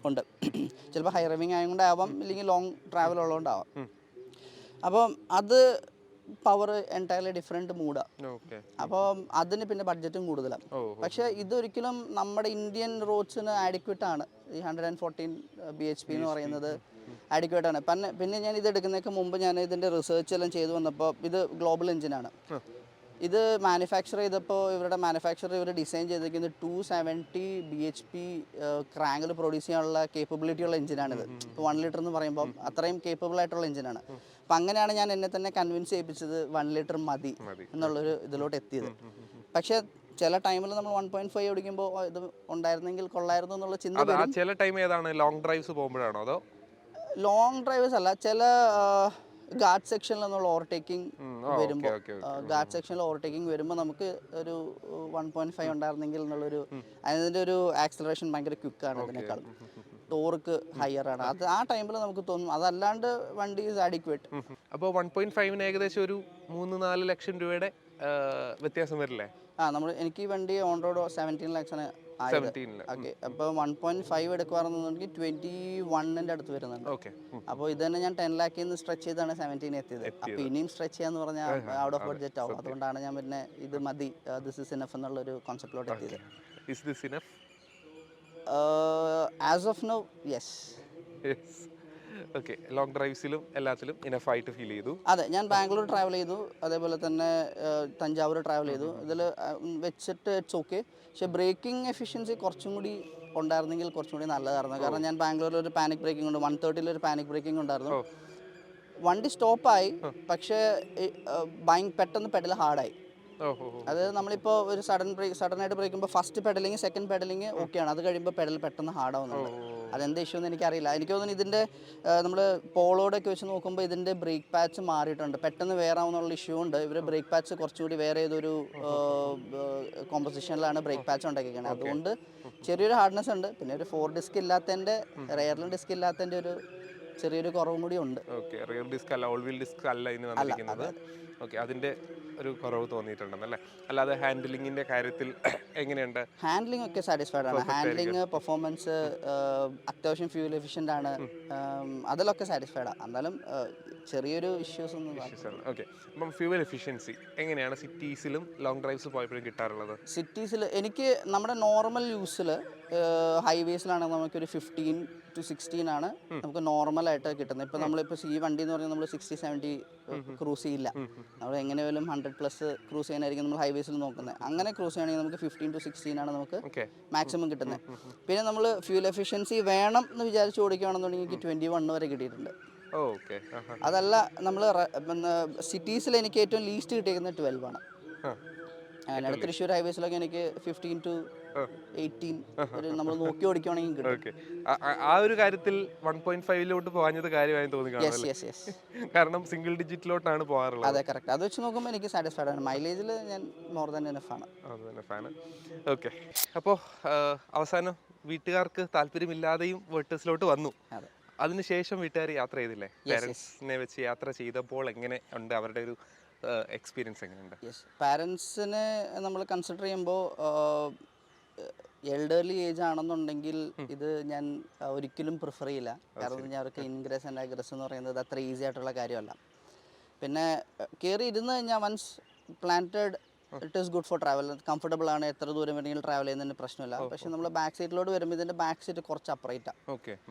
ഉണ്ട്. ചിലപ്പോൾ ഹൈ റൈവിങ് ആയതുകൊണ്ടാവാം, ഇല്ലെങ്കിൽ ലോങ് ട്രാവൽ ഉള്ളതുകൊണ്ടാവാം. അപ്പം അത് പവർ എൻറ്റയർലി ഡിഫറെൻറ്റ് മൂഡാണ്. അപ്പോൾ അതിന് പിന്നെ ബഡ്ജറ്റും കൂടുതലാണ്. പക്ഷേ ഇതൊരിക്കലും നമ്മുടെ ഇന്ത്യൻ റോഡ്സിന് ആഡിക്വേറ്റ് ആണ്. ഈ 114 bhp എന്ന് പറയുന്നത് ആഡിക്വേറ്റ് ആണ്. പിന്നെ ഞാൻ ഇത് എടുക്കുന്നതിന് മുമ്പ് ഞാൻ ഇതിൻ്റെ റിസർച്ച് എല്ലാം ചെയ്തു വന്നപ്പോൾ ഇത് ഗ്ലോബൽ എഞ്ചിനാണ്. ഇത് മാനുഫാക്ചർ ചെയ്തപ്പോൾ ഇവരുടെ മാനുഫാക്ചർ ഇവർ ഡിസൈൻ ചെയ്തിരിക്കുന്നത് 270 bhp ക്രാങ്കിൽ പ്രൊഡ്യൂസ് ചെയ്യാനുള്ള കേപ്പബിലിറ്റി ഉള്ള എഞ്ചിനാണിത്. ഇപ്പോൾ 1 ലിറ്റർ എന്ന് പറയുമ്പോൾ അത്രയും കേപ്പബിൾ ആയിട്ടുള്ള എഞ്ചിനാണ്. അപ്പം അങ്ങനെയാണ് ഞാൻ എന്നെ തന്നെ കൺവിൻസ് ചെയ്യിപ്പിച്ചത് 1 ലിറ്റർ മതി എന്നുള്ളൊരു ഇതിലോട്ട് എത്തിയത്. പക്ഷേ ചില ടൈമിൽ നമ്മൾ 1.5 ഓടിക്കുമ്പോൾ ഇത് ഉണ്ടായിരുന്നെങ്കിൽ കൊള്ളായിരുന്നു എന്നുള്ള ചിന്ത വരും. ചില ടൈം ഏതാണ്, ലോങ് ഡ്രൈവ്സ് പോകുമ്പോഴാണോ അതോ? ലോങ് ഡ്രൈവേഴ്സ് അല്ല, ചില ഗാർഡ് സെക്ഷനിൽ നിന്നുള്ള ഓവർടേക്കിംഗ് വരുമ്പോൾ, ഗാർഡ് സെക്ഷനിൽ ഓവർടേക്കിംഗ് വരുമ്പോൾ നമുക്ക് ഒരു 1.5 ഉണ്ടായിരുന്നെങ്കിൽ എന്നുള്ളൊരു, അതിൻ്റെ ഒരു ആക്സിലറേഷൻ ഭയങ്കര ക്വിക്കാണ്, അതിനേക്കാൾ ടോർക്ക് ഹയർ ആണ്. അത് ആ ടൈമിൽ നമുക്ക് തോന്നും. അതല്ലാണ്ട് വണ്ടി ഈസ് ആഡിക്വേറ്റ്. അപ്പോൾ 1.5 ഏകദേശം ഒരു 3-4 ലക്ഷം രൂപയുടെ വ്യത്യാസം വരില്ലേ? എനിക്ക് ഈ വണ്ടി ഓൺ റോഡ് 17 lakhs ആണ് ആയത്. ഓക്കെ, അപ്പോൾ 1.5 എടുക്കുവാണെന്നുണ്ടെങ്കിൽ 21 അടുത്ത് വരുന്നുണ്ട്. അപ്പോൾ ഇത് തന്നെ ഞാൻ 10 lakhs നിന്ന് സ്ട്രെച്ച് ചെയ്താണ് 17 എത്തിയത്. അപ്പോൾ ഇനിയും സ്ട്രെച്ച് ചെയ്യാന്ന് പറഞ്ഞാൽ ഔട്ട് ഓഫ് ബഡ്ജറ്റ് ആവും. അതുകൊണ്ടാണ് ഞാൻ പിന്നെ ഇത് മതി, ദിസ് ഇസ് ഇനഫ് എന്നുള്ളൊരു കോൺസെപ്റ്റിലോട്ട് എത്തിയത്. Is this enough? As of now, yes. Okay, long ഡ്രൈവ്സിലും എല്ലാത്തിലും ഇനഫ് ആയിട്ട് ഫീൽ ചെയ്തു. അതെ, ഞാൻ ബാംഗ്ലൂർ ട്രാവൽ ചെയ്തു, അതേപോലെ തന്നെ തഞ്ചാവൂർ ട്രാവൽ ചെയ്തു. ഇതിൽ വെച്ചിട്ട് ഇറ്റ്സ് ഓക്കെ. പക്ഷേ ബ്രേക്കിംഗ് എഫിഷ്യൻസി കുറച്ചും കൂടി ഉണ്ടായിരുന്നെങ്കിൽ കുറച്ചും കൂടി നല്ലതായിരുന്നു. കാരണം ഞാൻ ബാംഗ്ലൂരിൽ ഒരു പാനിക് ബ്രേക്കിംഗ് ഉണ്ട്, 130 ഒരു പാനിക് ബ്രേക്കിംഗ് ഉണ്ടായിരുന്നു. വണ്ടി സ്റ്റോപ്പായി, പക്ഷേ പെട്ടെന്ന് പെഡൽ ഹാർഡായി. അത് നമ്മളിപ്പോൾ ഒരു സഡനായിട്ട് ബ്രേക്ക് ചെയ്യുമ്പോൾ ഫസ്റ്റ് പെഡലിങ് സെക്കൻഡ് പെഡലിങ് ഓക്കെയാണ്, അത് കഴിയുമ്പോൾ പെഡൽ പെട്ടെന്ന് ഹാർഡാവുന്നുണ്ട്. അതെന്താ ഇഷ്യൂ എന്ന് എനിക്കറിയില്ല. എനിക്ക് തോന്നുന്നു ഇതിൻ്റെ നമ്മൾ പോളോടൊക്കെ വെച്ച് നോക്കുമ്പോൾ ഇതിൻ്റെ ബ്രേക്ക് പാച്ച് മാറിയിട്ടുണ്ട്, പെട്ടെന്ന് വേറെ ആവുന്നുള്ള ഇഷ്യൂ ഉണ്ട്. ഇവർ ബ്രേക്ക് പാച്ച് കുറച്ചുകൂടി വേറെ ഏതൊരു കോമ്പോസിഷനിലാണ് ബ്രേക്ക് പാച്ച് ഉണ്ടാക്കിയിരിക്കുന്നത്. അതുകൊണ്ട് ചെറിയൊരു ഹാർഡ്നെസ് ഉണ്ട്. പിന്നെ ഒരു 4 ഡിസ്ക് ഇല്ലാത്തതിൻ്റെ, റെയറിലും ഡിസ്ക് ഇല്ലാത്തതിൻ്റെ ഒരു ചെറിയൊരു കുറവും കൂടി ഉണ്ട്. റിയർ ഡിസ്ക് അല്ല, ഓൾ വീൽ ഡിസ്ക് അല്ല ഇന്ന് വന്നിരിക്കുന്നത്. ഓക്കെ, അതിൻ്റെ ഒരു കുറവ് തോന്നിയിട്ടുണ്ടെന്നല്ലേ? അല്ലാതെ ഹാൻഡിലിങ്ങിൻ്റെ കാര്യത്തിൽ എങ്ങനെയുണ്ട്? ഹാൻഡ്ലിംഗ് ഒക്കെ സാറ്റിസ്ഫൈഡ് ആണ്. ഹാൻഡ്ലിംഗ്, പെർഫോമൻസ്, അത്യാവശ്യം ഫ്യൂൽ എഫിഷ്യൻ്റ് ആണ്, അതിലൊക്കെ സാറ്റിസ്ഫൈഡ് ആണ്. എന്നാലും ചെറിയൊരു ഇഷ്യൂസ് ഒന്നും. ഓക്കെ, അപ്പം ഫ്യൂവൽ എഫിഷ്യൻസി എങ്ങനെയാണ് സിറ്റീസിലും ലോങ് ഡ്രൈവ്സ് പോയപ്പോഴും കിട്ടാറുള്ളത്? സിറ്റീസിൽ എനിക്ക് നമ്മുടെ നോർമൽ യൂസിൽ ഹൈവേസിലാണെങ്കിൽ നമുക്കൊരു 15 to 16 ആണ് നമുക്ക് നോർമലായിട്ട് കിട്ടുന്നത്. ഇപ്പോൾ നമ്മളിപ്പോൾ ഈ വണ്ടി എന്ന് പറഞ്ഞാൽ നമ്മൾ 60-70 ക്രൂസ് ചെയ്യില്ല, നമ്മൾ എങ്ങനെയായാലും 100+ ക്രൂസ് ചെയ്യാനായിരിക്കും നമ്മൾ ഹൈവേസിൽ നോക്കുന്നത്. അങ്ങനെ ക്രൂസ് ചെയ്യണമെങ്കിൽ നമുക്ക് 15 to 16 ആണ് നമുക്ക് മാക്സിമം കിട്ടുന്നത്. പിന്നെ നമ്മൾ ഫ്യൂൽ എഫിഷ്യൻസി വേണം എന്ന് വിചാരിച്ച് ഓടിക്കുകയാണെന്നുണ്ടെങ്കിൽ എനിക്ക് 21 വരെ കിട്ടിയിട്ടുണ്ട്. അതല്ല, നമ്മൾ സിറ്റീസിൽ എനിക്ക് ഏറ്റവും ലീസ്റ്റ് കിട്ടിയിരിക്കുന്നത് 12 ആണ്. അങ്ങനെ തൃശ്ശൂർ ഹൈവേസിലൊക്കെ എനിക്ക് 15 to 18 നമ്മൾ നോക്കി ഓടിക്കുകയാണെങ്കിൽ കിട്ടും. ആ ഒരു കാര്യത്തിൽ 1.5 പോകാഞ്ഞത് കാര്യമായി തോന്നി, കാരണം സിംഗിൾ ഡിജിറ്റിലോട്ടാണ് പോകാറുള്ളത്. അതെ, കറക്റ്റ്. അത് വെച്ച് നോക്കുമ്പോൾ എനിക്ക് സാറ്റിസ്ഫൈഡ് ആണ്. മൈലേജിൽ ഞാൻ മോർ ദാൻ എനഫ് ആണ്. ഓക്കെ, അപ്പോൾ അവസാനം വീട്ടുകാർക്ക് താല്പര്യമില്ലാതെയും വേർട്ടസിലോട്ട് വന്നു. അതിനുശേഷം വീട്ടുകാർ യാത്ര ചെയ്തില്ലേ? പാരൻസിനെ വെച്ച് യാത്ര ചെയ്തപ്പോൾ എങ്ങനെ ഉണ്ട് അവരുടെ ഒരു എക്സ്പീരിയൻസ് എങ്ങനെയുണ്ട്? പാരൻസിനെ നമ്മൾ കൺസിഡർ ചെയ്യുമ്പോൾ എൽഡർലി ഏജ് ആണെന്നുണ്ടെങ്കിൽ ഇത് ഞാൻ ഒരിക്കലും പ്രിഫർ ചെയ്യില്ല. കാരണം ഞാൻ അവർക്ക് ഇൻഗ്രസ് ആൻഡ് അഗ്രസ് എന്ന് പറയുന്നത് അത്ര ഈസി ആയിട്ടുള്ള കാര്യമല്ല. പിന്നെ കയറി ഇരുന്ന് കഴിഞ്ഞാൽ once planted it is good for travel, comfortable ആണ്, എത്ര ദൂരം വേണമെങ്കിലും ട്രാവൽ ചെയ്യുന്നതിന് പ്രശ്നമില്ല. പക്ഷേ നമ്മൾ ബാക്ക് സീറ്റിലോട്ട് വരുമ്പോൾ ഇതിൻ്റെ ബാക്ക് സീറ്റ് കുറച്ച് അപ്രൈറ്റാണ്.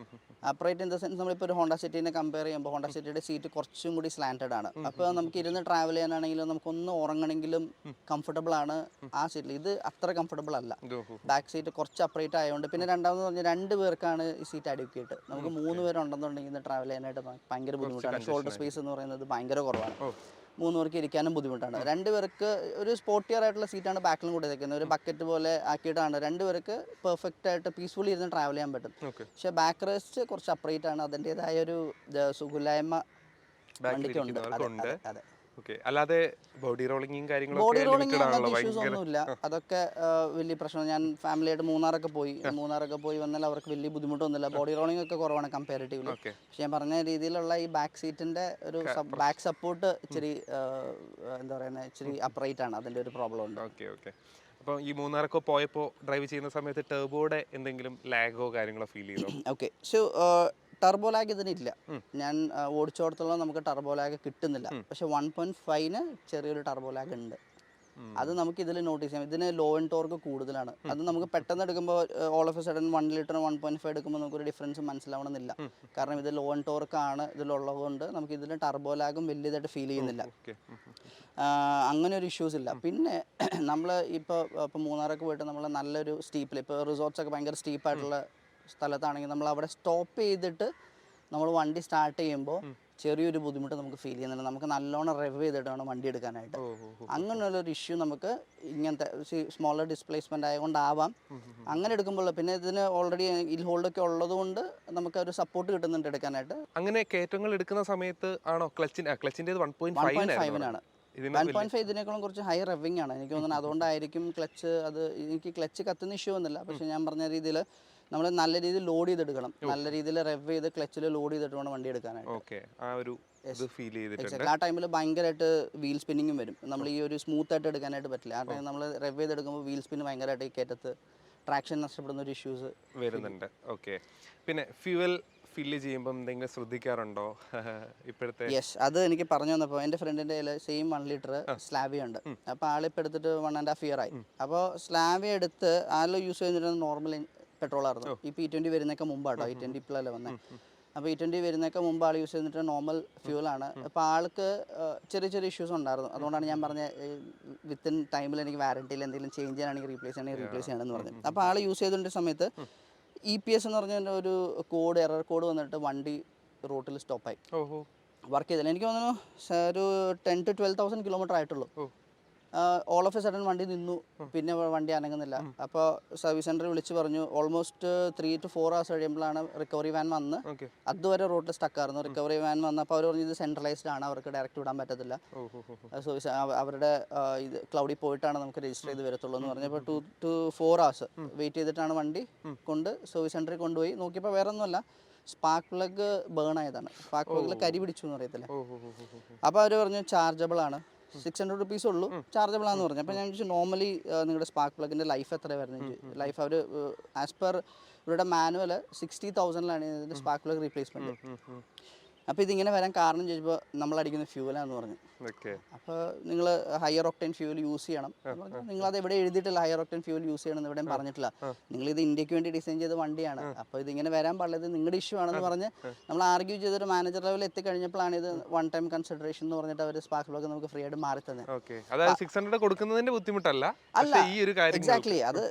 അപ്രൈറ്റ് ഇൻ ദ സെൻസ് നമ്മളിപ്പോൾ ഒരു ഹോണ്ട സിറ്റിനെ കമ്പയർ ചെയ്യുമ്പോൾ ഹോണ്ട സിറ്റിയുടെ സീറ്റ് കുറച്ചും കൂടി സ്ലാൻറ്റഡ് ആണ്. അപ്പോൾ നമുക്ക് ഇരുന്ന് ട്രാവൽ ചെയ്യാനാണെങ്കിലും നമുക്കൊന്ന് ഉറങ്ങണമെങ്കിലും കംഫർട്ടബിൾ ആണ് ആ സീറ്റിൽ. ഇത് അത്ര കംഫർട്ടബിൾ അല്ല, ബാക്ക് സീറ്റ് കുറച്ച് അപ്രൈറ്റ് ആയതുകൊണ്ട്. പിന്നെ രണ്ടാമത് പറഞ്ഞാൽ 2 പേർക്കാണ് ഈ സീറ്റ് അഡിക്വേറ്റ്. നമുക്ക് 3 പേരുണ്ടെന്നുണ്ടെങ്കിൽ ഇത് ട്രാവൽ ചെയ്യാനായിട്ട് ഭയങ്കര ബുദ്ധിമുട്ടാണ്. ഷോൾഡർ സ്പേസ് എന്ന് പറയുന്നത് ഭയങ്കര കുറവാണ്. 3 പേർക്ക് ഇരിക്കാനും ബുദ്ധിമുട്ടാണ്. 2 പേർക്ക് ഒരു സ്പോർട്ടിയർ ആയിട്ടുള്ള സീറ്റാണ് ബാക്കിലും കൊടുത്തേക്കുന്നത്. ഒരു ബക്കറ്റ് പോലെ ആക്കിയിട്ടാണ് 2 പേർക്ക് പെർഫെക്റ്റ് ആയിട്ട് പീസ്ഫുള്ളി ഇരുന്ന് ട്രാവൽ ചെയ്യാൻ പറ്റും. പക്ഷേ ബാക്ക് റെസ്റ്റ് കുറച്ച് അപ്രൈറ്റ് ആണ്. അതിൻ്റെതായ ഒരു സുഖമില്ലായ്മ വണ്ടിക്കുണ്ട്. അതെ. അല്ലാതെ ബോഡി റോളിംഗും ബോഡി റോളിംഗ് അങ്ങനത്തെ ഇഷ്യൂസ് ഒന്നുമില്ല. അതൊക്കെ വലിയ പ്രശ്നം. ഞാൻ ഫാമിലിയായിട്ട് മൂന്നാറൊക്കെ പോയി വന്നാൽ അവർക്ക് വലിയ ബുദ്ധിമുട്ടൊന്നുമില്ല. ബോഡി റോളിംഗ് ഒക്കെ കുറവാണ് കമ്പാരിറ്റീവ്ലി. പക്ഷെ ഞാൻ പറഞ്ഞ രീതിയിലുള്ള ഈ ബാക്ക് സീറ്റിന്റെ ഒരു ബാക്ക് സപ്പോർട്ട് ഇച്ചിരി എന്താ പറയുന്നത് ഇച്ചിരി അപ്രൈറ്റ് ആണ്. അതിന്റെ ഒരു പ്രോബ്ലം ഉണ്ട്. അപ്പോൾ ഈ മൂന്നാറൊക്കെ പോയപ്പോൾ ഡ്രൈവ് ചെയ്യുന്ന സമയത്ത് ടർബോയുടെ എന്തെങ്കിലും ലാഗോ കാര്യങ്ങളോ ഫീൽ ചെയ്തോ? ഓക്കെ, സോ ടർബോ ലാഗ് ഇതിനില്ല. ഞാൻ ഓടിച്ചോടത്തോളം നമുക്ക് ടർബോ ലാഗ് കിട്ടുന്നില്ല. പക്ഷെ 1.5-ന് ചെറിയൊരു ടർബോ ലാഗ് ഉണ്ട്. അത് നമുക്ക് ഇതിൽ നോട്ടീസ് ചെയ്യാം. ഇതിന് ലോ ആൻഡ് ടോർക്ക് കൂടുതലാണ്. അത് നമുക്ക് പെട്ടെന്ന് എടുക്കുമ്പോൾ all of A sudden 1 litre 1.5 എടുക്കുമ്പോൾ നമുക്കൊരു ഡിഫറൻസ് മനസ്സിലാവണമെന്നില്ല. കാരണം ഇത് ലോ ആൻഡ് ടോർക്കാണ് ഇതിലുള്ളത് കൊണ്ട് നമുക്ക് ഇതിന് ടർബോ ലാഗും വലിയതായിട്ട് ഫീൽ ചെയ്യുന്നില്ല. അങ്ങനെ ഒരു ഇഷ്യൂസ് ഇല്ല. പിന്നെ നമ്മൾ ഇപ്പോൾ മൂന്നാറൊക്കെ പോയിട്ട് നമ്മൾ നല്ലൊരു സ്റ്റീപ്പിൽ, ഇപ്പോൾ റിസോർട്ട്സൊക്കെ ഭയങ്കര സ്റ്റീപ്പായിട്ടുള്ള സ്ഥലത്താണെങ്കിൽ നമ്മൾ അവിടെ സ്റ്റോപ്പ് ചെയ്തിട്ട് നമ്മൾ വണ്ടി സ്റ്റാർട്ട് ചെയ്യുമ്പോൾ ചെറിയൊരു ബുദ്ധിമുട്ട് നമുക്ക് ഫീൽ ചെയ്യുന്നുണ്ട്. നമുക്ക് നല്ലോണം റെവ് ചെയ്തിട്ട് വേണം വണ്ടി എടുക്കാനായിട്ട്. അങ്ങനെയുള്ളൊരു ഇഷ്യൂ നമുക്ക് ഇങ്ങനത്തെ സ്മോളർ ഡിസ്പ്ലേസ്മെൻ്റ് ആയതുകൊണ്ടാവാം അങ്ങനെ എടുക്കുമ്പോൾ. പിന്നെ ഇതിന് ഓൾറെഡി ഹിൽ ഹോൾഡൊക്കെ ഉള്ളത് കൊണ്ട് നമുക്ക് ഒരു സപ്പോർട്ട് കിട്ടുന്നുണ്ട് എടുക്കാനായിട്ട്. അങ്ങനെ കയറ്റങ്ങൾ എടുക്കുന്ന സമയത്ത് ആണോ ക്ലച്ചിൻ്റെ 1.5-നാണ്. 1.5 ഇതിനേക്കാളും കുറച്ച് ഹൈ റെവിങ് ആണ് എനിക്ക് തോന്നുന്നത്. അതുകൊണ്ടായിരിക്കും ക്ലച്ച്, അത് എനിക്ക് ക്ലച്ച് കത്തുന്ന ഇഷ്യൂ ഒന്നുമില്ല. പക്ഷെ ഞാൻ പറഞ്ഞ രീതിയിൽ നമ്മൾ നല്ല രീതിയിൽ ലോഡ് ചെയ്തെടുക്കണം. നല്ല രീതിയിൽ റെവ് ചെയ്ത് ക്ലച്ചിൽ ലോഡ് ചെയ്തിട്ട് വേണം വണ്ടി എടുക്കാനായിട്ട്. ആ ടൈമിൽ ഭയങ്കരമായിട്ട് വീൽ സ്പിന്നിങ്ങും വരും. നമ്മൾ ഈ ഒരു സ്മൂത്ത് ആയിട്ട് എടുക്കാനായിട്ട് പറ്റില്ല. ആ ടൈം നമ്മൾ റെവ് ചെയ്തെടുക്കുമ്പോൾ വീൽ സ്പിൻ ഭയങ്കരമായിട്ട് ഈ കയറ്റത്ത് ട്രാക്ഷൻ നഷ്ടപ്പെടുന്ന ഒരു ഇഷ്യൂസ് വരുന്നുണ്ട്. പിന്നെ ഫ്യൂവൽ ഫില്ല് ചെയ്യുമ്പോൾ എന്തെങ്കിലും ശ്രദ്ധിക്കാറുണ്ടോ ഇപ്പോഴത്തെ? യെസ്, അത് എനിക്ക് പറഞ്ഞു തന്നപ്പോൾ എൻ്റെ ഫ്രണ്ടിൻ്റെ കയ്യിൽ സെയിം 1 ലിറ്റർ സ്ലാവിയ ഉണ്ട്. അപ്പോൾ ആളിപ്പോൾ എടുത്തിട്ട് 1.5 ഇയർ ആയി. അപ്പോൾ സ്ലാവിയ എടുത്ത് ആൾ യൂസ് ചെയ്തിട്ട് നോർമൽ പെട്രോൾ ആയിരുന്നു. ഇപ്പോൾ E20 വരുന്നൊക്കെ മുമ്പാട്ടോ. E20 ഇപ്പോഴല്ലേ വന്നത്. അപ്പോൾ E20 വരുന്നൊക്കെ മുമ്പ് ആൾ യൂസ് ചെയ്തിട്ട് നോർമൽ ഫ്യൂലാണ്. അപ്പോൾ ആൾക്ക് ചെറിയ ചെറിയ ഇഷ്യൂസ് ഉണ്ടായിരുന്നു. അതുകൊണ്ടാണ് ഞാൻ പറഞ്ഞത് വിത്തിൻ ടൈമിൽ എനിക്ക് വാറണ്ടിയിൽ എന്തെങ്കിലും ചേഞ്ച് ചെയ്യാനാണെങ്കിൽ റീപ്ലേസ് ചെയ്യണമെന്ന് പറഞ്ഞു. അപ്പോൾ ആൾ യൂസ് ചെയ്തുകൊണ്ട സമയത്ത് EPS എന്ന് പറഞ്ഞ ഒരു എറർ കോഡ് വന്നിട്ട് വണ്ടി റൂട്ടിൽ സ്റ്റോപ്പായി, വർക്ക് ചെയ്തില്ല. എനിക്ക് തോന്നുന്നു ഒരു 10,000 to 12,000 കിലോമീറ്റർ ആയിട്ടുള്ളൂ. ഓൾ ഓഫ് എ സഡൻ വണ്ടി നിന്നു. പിന്നെ വണ്ടി അനങ്ങുന്നില്ല. അപ്പോൾ സർവീസ് സെൻറ്ററിൽ വിളിച്ച് പറഞ്ഞു. ഓൾമോസ്റ്റ് 3 to 4 hours കഴിയുമ്പോഴാണ് റിക്കവറി വാൻ വന്ന്. അതുവരെ റോഡിൽ സ്റ്റക്കായിരുന്നു. റിക്കവറി വാൻ വന്നപ്പോൾ അവർ പറഞ്ഞു ഇത് സെൻട്രലൈസ്ഡ് ആണ്, അവർക്ക് ഡയറക്റ്റ് വിടാൻ പറ്റത്തില്ല. അവരുടെ ഇത് ക്ലൗഡിൽ പോയിട്ടാണ് നമുക്ക് രജിസ്റ്റർ ചെയ്ത് വരത്തുള്ളൂ എന്ന് പറഞ്ഞപ്പോൾ 2 to 4 hours വെയിറ്റ് ചെയ്തിട്ടാണ് വണ്ടി കൊണ്ട് സർവീസ് സെൻറ്ററിൽ കൊണ്ടുപോയി. നോക്കിയപ്പോൾ വേറെ ഒന്നുമല്ല, സ്പാർക്ക് പ്ലഗ് ബേൺ ആയതാണ്. സ്പാർക്ക് പ്ലഗിൽ കരി പിടിച്ചു എന്ന് അറിയത്തില്ല. അപ്പോൾ അവർ പറഞ്ഞു ചാർജബിൾ ആണ്, 600 rupees ഉള്ളൂ, ചാർജബിൾ ആണെന്ന് പറഞ്ഞു. അപ്പോൾ ഞാൻ ചോദിച്ചു നോർമലി നിങ്ങളുടെ സ്പാർക്ക് പ്ലഗിൻ്റെ ലൈഫ് എത്രയാണ് വരുന്നത്? ലൈഫ് അവർ ആസ് പെർ ഇവരുടെ മാനുവൽ 60,000-ലാണ് ഇതിൻ്റെ സ്പാർക്ക് പ്ലഗ് റീപ്ലേസ്മെൻറ്റ്. അപ്പോൾ ഇതിങ്ങനെ വരാൻ കാരണം ചോദിച്ചപ്പോൾ നമ്മൾ അടിക്കുന്ന ഫ്യൂലാന്ന് പറഞ്ഞു. അപ്പോൾ നിങ്ങൾ ഹയർ ഒക്ടൈൻ ഫ്യൂൽ യൂസ് ചെയ്യണം. നിങ്ങളത് എവിടെ എഴുതിയിട്ടില്ല ഹയർ ഒക്ടൈൻ ഫ്യൂൽ യൂസ് ചെയ്യണം എന്ന് എവിടെയും പറഞ്ഞിട്ടില്ല. നിങ്ങളിത് ഇന്ത്യക്ക് വേണ്ടി ഡിസൈൻ ചെയ്ത വണ്ടിയാണ്. അപ്പോൾ ഇതിങ്ങനെ വരാൻ പാടില്ല, ഇത് നിങ്ങളുടെ ഇഷ്യൂ ആണെന്ന് പറഞ്ഞ് നമ്മൾ ആർഗ്യൂ ചെയ്തൊരു മാനേജർ ലെവലിൽ എത്തിക്കഴിഞ്ഞപ്പോഴാണ് ഇത് 1 time കൺസിഡറേഷൻ എന്ന് പറഞ്ഞിട്ട് അവർ സ്പാർക്ക് പ്ലഗ് നമുക്ക് ഫ്രീ ആയിട്ട് മാറി തന്നെ. എക്സാക്ട്ലി, അത്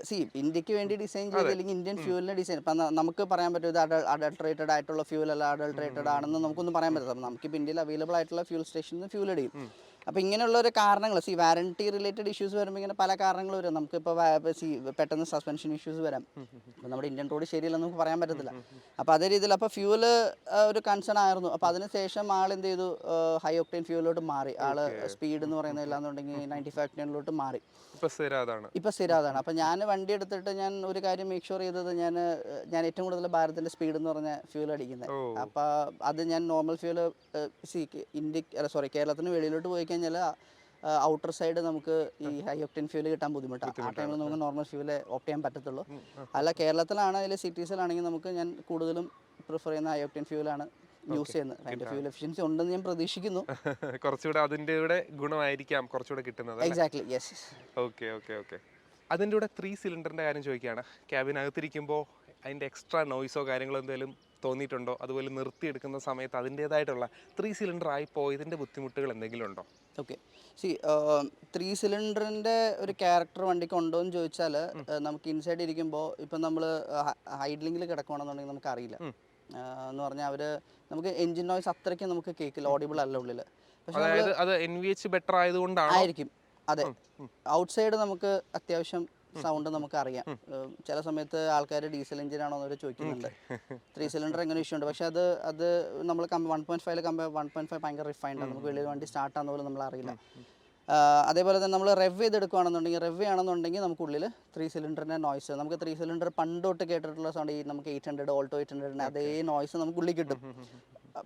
ഇന്ത്യക്ക് വേണ്ടി ഡിസൈൻ ചെയ്തില്ലെങ്കിൽ ഇന്ത്യൻ ഫ്യൂലിനെ ഡിസൈൻ ഇപ്പം നമുക്ക് പറയാൻ പറ്റും ഇത് അഡൾട്രേറ്റഡ് ആയിട്ടുള്ള ഫ്യൂൽ അല്ല, അഡൾട്രേറ്റഡ് ആണെന്ന് നമുക്കൊന്നും പറയാൻ പറ്റില്ല. നമുക്കിപ്പോൾ ഇന്ത്യയിൽ അവൈലബിൾ ആയിട്ടുള്ള ഫ്യൂൽ സ്റ്റേഷനിൽ നിന്ന് ഫ്യൂൽ അടിയും. അപ്പോൾ ഇങ്ങനെയുള്ള ഒരു കാരണങ്ങൾ വാറണ്ടി റിലേറ്റഡ് ഇഷ്യൂസ് വരുമ്പോൾ ഇങ്ങനെ പല കാരണങ്ങൾ വരും. നമുക്കിപ്പോൾ പെട്ടെന്ന് സസ്പെൻഷൻ ഇഷ്യൂസ് വരാം. അപ്പോൾ നമ്മുടെ ഇന്ത്യൻ റോഡ് ശരിയല്ലെന്ന് നമുക്ക് പറയാൻ പറ്റത്തില്ല. അപ്പോൾ അതേ രീതിയിൽ അപ്പോൾ ഫ്യൂല് ഒരു കൺസേൺ ആയിരുന്നു. അപ്പോൾ അതിനുശേഷം ആൾ എന്ത് ചെയ്തു, ഹൈ ഒക്ടൈൻ ഫ്യൂലിലോട്ട് മാറി. ആൾ സ്പീഡ് എന്ന് പറയുന്നത് ഇല്ലാന്നുണ്ടെങ്കിൽ 95 octane മാറി. ഇപ്പോൾ സ്ഥിരം അതാണ്. അപ്പോൾ ഞാൻ വണ്ടി എടുത്തിട്ട് ഞാൻ ഒരു കാര്യം മേക്ക് ഷുവർ ചെയ്തത്, ഞാൻ ഏറ്റവും കൂടുതൽ ഭാരതിൻ്റെ സ്പീഡ് എന്ന് പറഞ്ഞ ഫ്യൂൽ അടിക്കുന്നത്. അപ്പോൾ അത് ഞാൻ നോർമൽ ഫ്യൂല് കേരളത്തിന് വെളിയിലോട്ട് പോയി കഴിഞ്ഞാൽ ഔട്ടർ സൈഡ് നമുക്ക് ഈ ഹൈ ഒക്ടൈൻ ഫ്യൂൽ കിട്ടാൻ ബുദ്ധിമുട്ടാണ്. ആ ടൈമിൽ നമുക്ക് നോർമൽ ഫ്യൂല് ഓപ്റ്റ് ചെയ്യാൻ പറ്റത്തുള്ളൂ. അല്ല കേരളത്തിലാണെങ്കിൽ സിറ്റീസിലാണെങ്കിൽ നമുക്ക് ഞാൻ കൂടുതലും പ്രിഫർ ചെയ്യുന്ന ഹൈ ഒക്ടൈൻ ഫ്യൂലാണ് യൂസ് ചെയ്യുന്നത്. അതിന്റെ ഫ്യൂൽ എഫിഷ്യൻസി ഉണ്ടെന്ന് ഞാൻ പ്രതീക്ഷിക്കുന്നു. കുറച്ചുകൂടെ അതിന്റെ ഗുണമായിരിക്കാം കുറച്ചുകൂടെ കിട്ടുന്നത്. Exactly, yes. ഓക്കെ. അതിൻ്റെ കൂടെ 3 സിലിണ്ടറിൻ്റെ കാര്യം ചോദിക്കുകയാണ്. ക്യാബിനകത്തിരിക്കുമ്പോൾ അതിൻ്റെ എക്സ്ട്രാ നോയ്സോ കാര്യങ്ങളോ എന്തെങ്കിലും തോന്നിയിട്ടുണ്ടോ? അതുപോലെ നിർത്തിയെടുക്കുന്ന സമയത്ത് അതിൻ്റേതായിട്ടുള്ള 3 സിലിണ്ടർ ആയി പോയതിൻ്റെ ബുദ്ധിമുട്ടുകൾ എന്തെങ്കിലും ഉണ്ടോ? ഓക്കെ, 3 സിലിണ്ടറിൻ്റെ ഒരു ക്യാരക്ടർ വണ്ടിക്ക് ഉണ്ടോ എന്ന് ചോദിച്ചാൽ, നമുക്ക് ഇൻസൈഡ് ഇരിക്കുമ്പോൾ ഇപ്പം നമ്മൾ ഹൈഡ്ലിങ്ങിൽ കിടക്കുകയാണെന്നുണ്ടെങ്കിൽ നമുക്കറിയില്ല. എന്ന് പറഞ്ഞാൽ നമുക്ക് എൻജിൻ നോയ്സ് അത്രയ്ക്ക് നമുക്ക് കേൾക്കില്ല, ഓഡിബിൾ അല്ല ഉള്ളിൽ. അതായത് അത് NVH ബെറ്റർ ആയതുകൊണ്ടാണ് ആയിരിക്കും. അതെ, ഔട്ട്സൈഡ് നമുക്ക് അത്യാവശ്യം സൗണ്ട് നമുക്ക് അറിയാം. ചില സമയത്ത് ആൾക്കാർ ഡീസൽ എഞ്ചിൻ ആണോ എന്നൊരു ചോദിക്കുന്നുണ്ട്. 3 സിലിണ്ടർ എങ്ങനെ ഇഷ്യൂ ഉണ്ട്, പക്ഷെ അത് നമ്മൾ 1.5 1.5 ഭയങ്കര റിഫൈൻഡ് ആണ്. നമുക്ക് വെളിയിൽ വണ്ടി സ്റ്റാർട്ട് ആകുന്ന പോലെ നമ്മൾ അറിയില്ല. അതേപോലെ തന്നെ നമ്മൾ റെവ് ചെയ്തെടുക്കുകയാണെന്നുണ്ടെങ്കിൽ, റെവ് ആണെന്നുണ്ടെങ്കിൽ നമുക്കുള്ളിൽ 3 സിലിണ്ടറിൻ്റെ നോയ്സ്, നമുക്ക് 3 സിലിണ്ടർ പണ്ടോട്ട് കേട്ടിട്ടുള്ള സൗണ്ട്, ഈ നമുക്ക് 800 ഓൾട്ടോ 800 അതേ നോയ്സ് നമുക്ക് ഉള്ളിൽ കിട്ടും.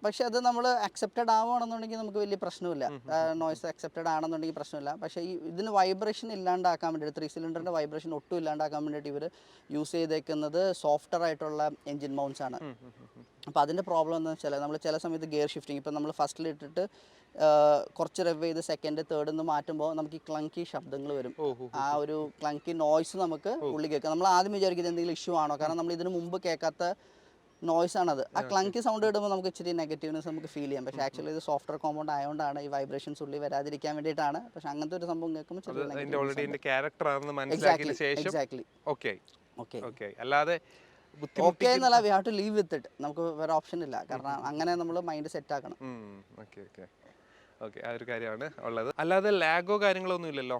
പക്ഷെ അത് നമ്മൾ അക്സെപ്റ്റഡ് ആവുകയാണെന്നുണ്ടെങ്കിൽ നമുക്ക് വലിയ പ്രശ്നമില്ല. നോയ്സ് അക്സെപ്റ്റഡ് ആണെന്നുണ്ടെങ്കിൽ പ്രശ്നമില്ല. പക്ഷേ ഇതിന് വൈബ്രേഷൻ ഇല്ലാണ്ടാക്കാൻ വേണ്ടിയിട്ട്, 3 സിലിണ്ടറിൻ്റെ വൈബ്രേഷൻ ഒട്ടും ഇല്ലാണ്ടാക്കാൻ വേണ്ടിയിട്ട് ഇവർ യൂസ് ചെയ്തേക്കുന്നത് സോഫ്റ്റർ ആയിട്ടുള്ള എഞ്ചിൻ മൗണ്ട്സ് ആണ്. അപ്പോൾ അതിൻ്റെ പ്രോബ്ലം എന്ന് വെച്ചാൽ നമ്മൾ ചില സമയത്ത് ഗിയർ ഷിഫ്റ്റിംഗ്, ഇപ്പോൾ നമ്മൾ ഫസ്റ്റിലിട്ടിട്ട് കുറച്ച് റെവ് ചെയ്ത് സെക്കൻഡ് തേർഡ് എന്ന് മാറ്റുമ്പോൾ നമുക്ക് ഈ ക്ലങ്കി ശബ്ദങ്ങൾ വരും. ആ ഒരു ക്ലങ്കി നോയ്സ് നമുക്ക് ഉള്ളിൽ കേൾക്കാം. നമ്മൾ ആദ്യം വിചാരിക്കുന്നത് എന്തെങ്കിലും ഇഷ്യൂ ആണോ, കാരണം നമ്മൾ ഇതിന് മുമ്പ് കേൾക്കാത്ത നോയ്സ് ആണത്. ആ ക്ലങ്കി സൗണ്ട് ഇടുമ്പോൾ നമുക്ക് ഇച്ചിരി നെഗറ്റീവ്നെസ് നമുക്ക് ഫീൽ ചെയ്യാം. പക്ഷേ ആക്ച്വലി ഇത് സോഫ്റ്റ്വെയർ കോമ്പൗണ്ട് ആയതുകൊണ്ടാണ് ഈ വൈബ്രേഷൻസ് ഉള്ളിൽ വരാതിരിക്കാൻ വേണ്ടിയിട്ടാണ്. പക്ഷെ അങ്ങനത്തെ ഒരു സംഭവം കേൾക്കുമ്പോൾ അല്ലാതെ ഓക്കെ എന്നല്ല, we have to live with it. നമുക്ക് വേറെ ഓപ്ഷൻ ഇല്ല, കാരണം അങ്ങനെ നമ്മൾ മൈൻഡ് സെറ്റ് ആക്കണം. ആ ഒരു കാര്യമാണ് ഉള്ളത്. അല്ലാതെ ലാഗോ കാര്യങ്ങളോ ഒന്നും ഇല്ലല്ലോ?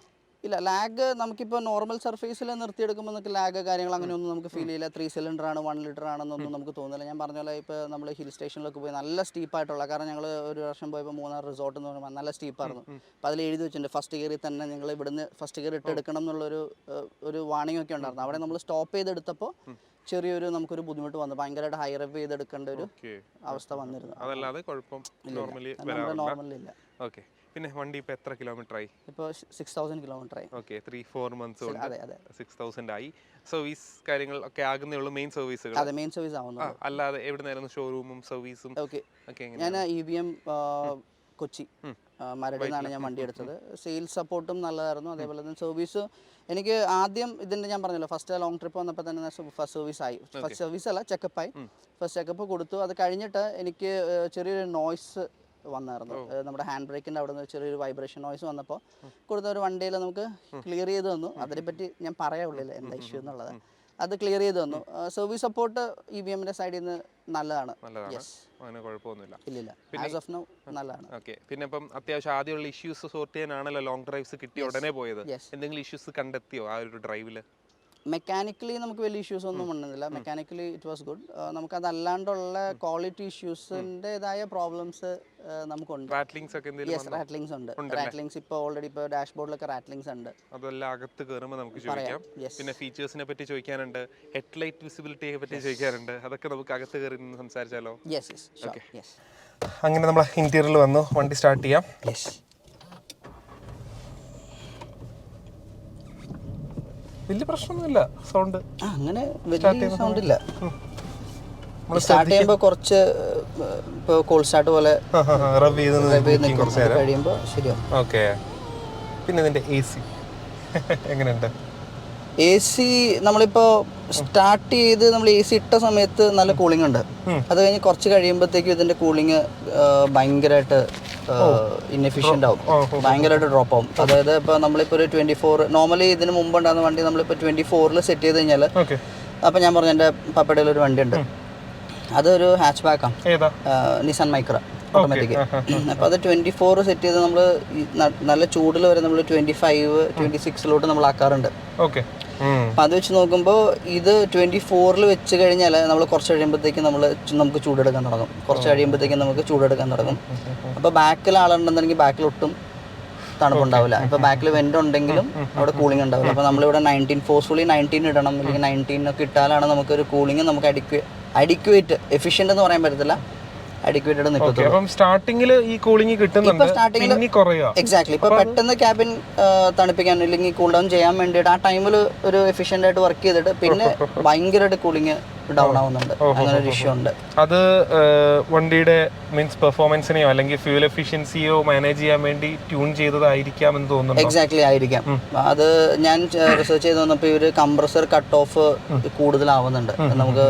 ഇല്ല, ലാഗ് നമുക്കിപ്പോൾ നോർമൽ സർഫേസിൽ നിർത്തിയെടുക്കുമ്പോൾ നമുക്ക് ലാഗ് കാര്യങ്ങൾ അങ്ങനെയൊന്നും നമുക്ക് ഫീൽ ചെയ്യില്ല. 3 സിലിണ്ടർ ആണ് 1 ലിറ്റർ ആണെന്നൊന്നും നമുക്ക് തോന്നില്ല. ഞാൻ പറഞ്ഞ പോലെ ഇപ്പോൾ നമ്മൾ ഹിൽ സ്റ്റേഷനിലൊക്കെ പോയി നല്ല സ്റ്റീപ്പായിട്ടുള്ള, കാരണം ഞങ്ങൾ ഒരു വർഷം പോയപ്പോൾ മൂന്നാർ റിസോർട്ട് എന്ന് പറയുമ്പോൾ നല്ല സ്റ്റീപ്പായിരുന്നു. അപ്പോൾ അതിൽ എഴുതി വെച്ചിട്ടുണ്ട് ഫസ്റ്റ് ഗിയറിൽ തന്നെ നിങ്ങൾ ഇവിടുന്ന് ഫസ്റ്റ് ഗിയർ ഇട്ടെടുക്കണം എന്നുള്ളൊരു വാണിംഗ് ഒക്കെ ഉണ്ടായിരുന്നു. അവിടെ നമ്മൾ സ്റ്റോപ്പ് ചെയ്തെടുത്തപ്പോൾ ചെറിയൊരു നമുക്കൊരു ബുദ്ധിമുട്ട് വന്നു. ഭയങ്കരമായിട്ട് ഹൈ റെവ് ചെയ്തെടുക്കേണ്ട ഒരു അവസ്ഥ വന്നിരുന്നു. അതല്ലാതെ കുഴപ്പം നോർമലില്ല. ഓക്കെ. പിന്നെ വണ്ടി ഇപ്പോൾ എത്ര കിലോമീറ്റർ ആയി? ഇപ്പോൾ 6000 കിലോമീറ്റർ ആയി. ഓക്കെ, 3-4 മന്ത്സ് കൊണ്ട് അതെ 6000 ആയി. സർവീസ് കാര്യങ്ങൾ ഒക്കെ ആകുന്നേ ഉള്ളൂ, മെയിൻ സർവീസുകൾ? അതെ, മെയിൻ സർവീസ് ആവുന്നു. അല്ലാതെ എവിടുന്നായിരുന്നു ഷോറൂമും സർവീസും? ഓക്കെ, ഞാൻ EVM കൊച്ചി മരടിൽ നിന്നാണ് ഞാൻ വണ്ടി എടുത്തത്. സെയിൽസ് സപ്പോർട്ടും നല്ലതായിരുന്നു. അതേപോലെ തന്നെ സർവീസ് എനിക്ക് ആദ്യം ഇതിൻ്റെ ഞാൻ പറഞ്ഞല്ലോ, ഫസ്റ്റ് ലോങ് ട്രിപ്പ് വന്നപ്പോൾ തന്നെ ഫസ്റ്റ് സർവീസ് ആയി. ഫസ്റ്റ് സർവീസ് അല്ല, ചെക്കപ്പായി. ഫസ്റ്റ് ചെക്കപ്പ് കൊടുത്തു. അത് കഴിഞ്ഞിട്ട് എനിക്ക് ചെറിയൊരു നോയ്സ് വന്നായിരുന്നു. നമ്മുടെ ഹാൻഡ് ബ്രേക്കിൻ്റെ അവിടെ നിന്ന് ചെറിയൊരു വൈബ്രേഷൻ നോയ്സ് വന്നപ്പോൾ കൊടുത്ത ഒരു വണ്ടിയിൽ നമുക്ക് ക്ലിയർ ചെയ്ത് തന്നു. അതിനെപ്പറ്റി ഞാൻ പറയാനുള്ളില്ല എന്താ ഇഷ്യൂ എന്നുള്ളത്. അത് ക്ലിയർ ചെയ്ത് തന്നു. സർവീസ് സപ്പോർട്ട് EVMന്റെ സൈഡിൽ നിന്ന് നല്ലതാണ്. ഇല്ലില്ല, ആസ് ഓഫ് നൗ നല്ലതാണ്. ഓക്കെ. പിന്നെ ഇപ്പം അത്യാവശ്യം ആദ്യമുള്ള ഇഷ്യൂസ് സോർട്ട് ചെയ്യാനാണല്ലോ ലോങ് ഡ്രൈവ്സ് കിട്ടി ഉടനെ പോയത്. എന്തെങ്കിലും ഇഷ്യൂസ് കണ്ടെത്തിയോ ആ ഒരു ഡ്രൈവില്? മെക്കാനിക്കലി നമുക്ക് വലിയ ഇഷ്യൂസ് ഒന്നും വന്നില്ല. Mechanically it was good. നമുക്ക് അതല്ലാണ്ടുള്ള ക്വാളിറ്റി ഇഷ്യൂസിൻ്റെതായ പ്രോബ്ലംസ് നമുക്കുണ്ട്. റാറ്റ്ലിങ്സ് ഉണ്ട്. റാറ്റ്ലിങ്സ് ഇപ്പോൾ ഓൾറെഡി ഇപ്പോൾ ഡാഷ്ബോർഡിലൊക്കെ റാറ്റ്ലിങ്സ് ഉണ്ട്. അതെല്ലാം അകത്ത് കയറുമ്പോൾ നമുക്ക് ചോദിക്കാം. പിന്നെ ഫീച്ചേഴ്സിനെ പറ്റി ചോദിക്കാനുണ്ട്, ഹെഡ്ലൈറ്റ് വിസിബിലിറ്റിയെ പറ്റി ചോദിക്കാനുണ്ട്. അതൊക്കെ നമുക്ക് അകത്ത് കയറി സംസാരിച്ചാലോ? അങ്ങനെ നമ്മൾ ഇന്റീരിയറിൽ വന്നു, വണ്ടി സ്റ്റാർട്ട് ചെയ്യാം. വലിയ പ്രശ്നമൊന്നുമില്ല, സൗണ്ട് അങ്ങനെ വലിയ സൗണ്ട് ഇല്ല. സ്റ്റാർട്ട് ചെയ്യുമ്പോൾ കുറച്ച് ഇപ്പോൾ കോൾ സ്റ്റാർട്ട് പോലെ കഴിയുമ്പോൾ ശരിയാവും. ഓക്കെ. പിന്നെ ഇതിന്റെ AC എങ്ങനെയുണ്ട്? AC നമ്മളിപ്പോൾ സ്റ്റാർട്ട് ചെയ്ത് നമ്മൾ AC ഇട്ട സമയത്ത് നല്ല കൂളിംഗ് ഉണ്ട്. അത് കഴിഞ്ഞ് കുറച്ച് കഴിയുമ്പോഴത്തേക്കും ഇതിന്റെ കൂളിംഗ് ഭയങ്കരമായിട്ട് ഇൻഎഫിഷ്യൻ്റ് ആവും, ഭയങ്കരമായിട്ട് ഡ്രോപ്പ് ആവും. അതായത് ഇപ്പോൾ നമ്മളിപ്പോൾ ഒരു 24 നോർമലി ഇതിന് മുമ്പ് ഉണ്ടാകുന്ന വണ്ടി നമ്മളിപ്പോൾ 24 സെറ്റ് ചെയ്ത് കഴിഞ്ഞാൽ, അപ്പോൾ ഞാൻ പറഞ്ഞു എൻ്റെ പപ്പയുടെ ഒരു വണ്ടി ഉണ്ട്, അതൊരു ഹാച്ച് ബാക്കാണ്, നിസാൻ മൈക്ര ഓട്ടോമാറ്റിക്. അപ്പോൾ അത് 24 സെറ്റ് ചെയ്ത് നമ്മൾ നല്ല ചൂടിൽ വരെ നമ്മൾ 25-26 നമ്മൾ ആക്കാറുണ്ട്. അപ്പം അത് വെച്ച് നോക്കുമ്പോൾ ഇത് 24 വെച്ച് കഴിഞ്ഞാൽ നമ്മൾ കുറച്ച് കഴിയുമ്പോഴത്തേക്കും നമുക്ക് ചൂടെടുക്കാൻ തുടങ്ങും. കുറച്ച് കഴിയുമ്പോഴത്തേക്കും നമുക്ക് ചൂടെടുക്കാൻ തുടങ്ങും. അപ്പോൾ ബാക്കിൽ ആളുണ്ടെന്നുണ്ടെങ്കിൽ ബാക്കിൽ ഒട്ടും തണുപ്പുണ്ടാവില്ല. ഇപ്പോൾ ബാക്കിൽ വെൻ്റ് ഉണ്ടെങ്കിലും അവിടെ കൂളിംഗ് ഉണ്ടാവില്ല. അപ്പോൾ നമ്മളിവിടെ 19 ഫോഴ്സ്ഫുള്ളി 19 ഇടണം, അല്ലെങ്കിൽ 19 ഒക്കെ ഇട്ടാലാണ് നമുക്കൊരു കൂളിംഗ് നമുക്ക് അഡിക്വേറ്റ് എഫിഷ്യൻ്റ് എന്ന് പറയാൻ പറ്റത്തില്ല, അഡിക്വേറ്റഡ് നിൽക്കത്തുള്ളൂ. സ്റ്റാർട്ടിങ്ങിൽ ഈ കൂളിംഗ് കിട്ടുന്നുണ്ട്, എക്സാക്ട്ലി. ഇപ്പോൾ പെട്ടെന്ന് ക്യാബിൻ തണുപ്പിക്കാൻ അല്ലെങ്കിൽ കൂൾ ഡൗൺ ചെയ്യാൻ വേണ്ടിയിട്ട് ആ ടൈമിൽ ഒരു എഫിഷ്യൻ്റ് ആയിട്ട് വർക്ക് ചെയ്തിട്ട് പിന്നെ ഭയങ്കരമായിട്ട് കൂളിംഗ് ഡൗൺ ആവുന്നുണ്ട്. അങ്ങനെ ഒരു ഇഷ്യൂ ഉണ്ട്. അത് വണ്ടിയുടെ മീൻസ് പെർഫോമൻസിനെയോ അല്ലെങ്കിൽ ഫ്യൂൽ എഫിഷ്യൻസിയോ മാനേജ് ചെയ്യാൻ വേണ്ടി ട്യൂൺ ചെയ്തതായിരിക്കാം എന്ന് തോന്നുന്നു. എക്സാക്ട്ലി ആയിരിക്കാം. അത് ഞാൻ റിസർച്ച് ചെയ്ത് വന്നപ്പോൾ ഇവർ കംപ്രസർ കട്ട് ഓഫ് കൂടുതലാവുന്നുണ്ട്. നമുക്ക്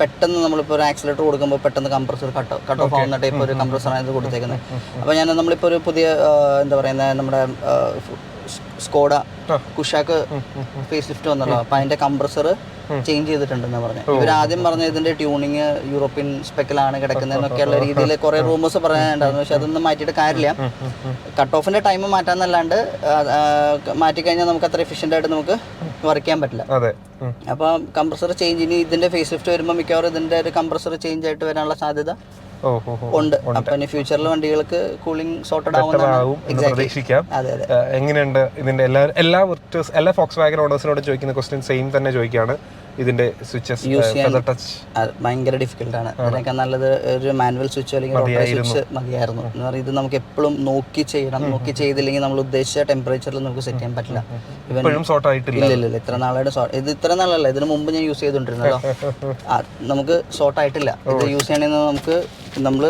പെട്ടെന്ന് നമ്മളിപ്പോൾ ഒരു ആക്സിലേറ്റർ കൊടുക്കുമ്പോൾ പെട്ടെന്ന് കംപ്രസർ കട്ട് ഓഫ് ആവുന്ന ടൈപ്പ് ഒരു കംപ്രസറാണ് ഇത് കൊടുത്തേക്കുന്നത്. അപ്പോൾ നമ്മളിപ്പോൾ ഒരു പുതിയ എന്താ പറയുന്നത് നമ്മുടെ സ്കോഡ കുഷാക്ക് ഫേസ് ലിഫ്റ്റ് വന്നല്ലോ, അപ്പോൾ അതിൻ്റെ കംപ്രസർ ചേഞ്ച് ചെയ്തിട്ടുണ്ടെന്ന് പറഞ്ഞു. ഇവർ ആദ്യം പറഞ്ഞ ഇതിൻ്റെ ട്യൂണിങ് യൂറോപ്യൻ സ്പെക്കിലാണ് കിടക്കുന്നതെന്നൊക്കെയുള്ള രീതിയിൽ കുറേ റൂമേഴ്സ് പറയാനുണ്ടായിരുന്നു. പക്ഷെ അതൊന്നും മാറ്റിയിട്ട് കാര്യമില്ല. കട്ട് ഓഫിൻ്റെ ടൈം മാറ്റാന്നല്ലാണ്ട് മാറ്റിക്കഴിഞ്ഞാൽ നമുക്ക് അത്ര എഫിഷ്യൻ്റ് ആയിട്ട് നമുക്ക് വർക്ക് ചെയ്യാൻ പറ്റില്ല. അപ്പോൾ കംപ്രസർ ചേഞ്ച്, ഇനി ഇതിൻ്റെ ഫേസ് ലിഫ്റ്റ് വരുമ്പോൾ മിക്കവാറും ഇതിൻ്റെ ഒരു കംപ്രസർ ചേഞ്ച് ആയിട്ട് വരാനുള്ള സാധ്യത ഉണ്ട്. അപ്പൊ ഇനി ഫ്യൂച്ചറിൽ വണ്ടികൾക്ക് കൂളിംഗ് സോർട്ടഡ് ആവും. അതെ അതെ. എങ്ങനെയുണ്ട് ഇതിന്റെ എല്ലാ ഫോക്സ് വാഗൺ ഓണേഴ്സിനോട് ചോദിക്കുന്ന ക്വസ്റ്റ്യൻ സെയിം തന്നെ ചോദിക്കുകയാണ്. ഇതിന്റെ സ്വിച്ചസ് യൂസ് ചെയ്യാൻ ഭയങ്കര ഡിഫിക്കൽട്ട് ആണ്. അതിനൊക്കെ നല്ലത് ഒരു മാനുവൽ സ്വിച്ച് അല്ലെങ്കിൽ റോട്ടറി സ്വിച്ച് മതിയായിരുന്നു. എന്ന് പറയുന്നത് ഇത് നമുക്ക് എപ്പോഴും നോക്കി ചെയ്യണം. നോക്കി ചെയ്തില്ലെങ്കിൽ നമ്മൾ ഉദ്ദേശിച്ച ടെമ്പറേച്ചറിൽ നമുക്ക് സെറ്റ് ചെയ്യാൻ പറ്റില്ല. ഇല്ല ഇത്ര നാളായിട്ട് ഇത് ഇത്ര നാളല്ല, ഇതിന് മുമ്പ് ഞാൻ യൂസ് ചെയ്തോണ്ടിരുന്നല്ലോ. നമുക്ക് സോർട്ട് ആയിട്ടില്ല. ഇത് യൂസ് ചെയ്യണമെന്ന് നമുക്ക് നമ്മൾ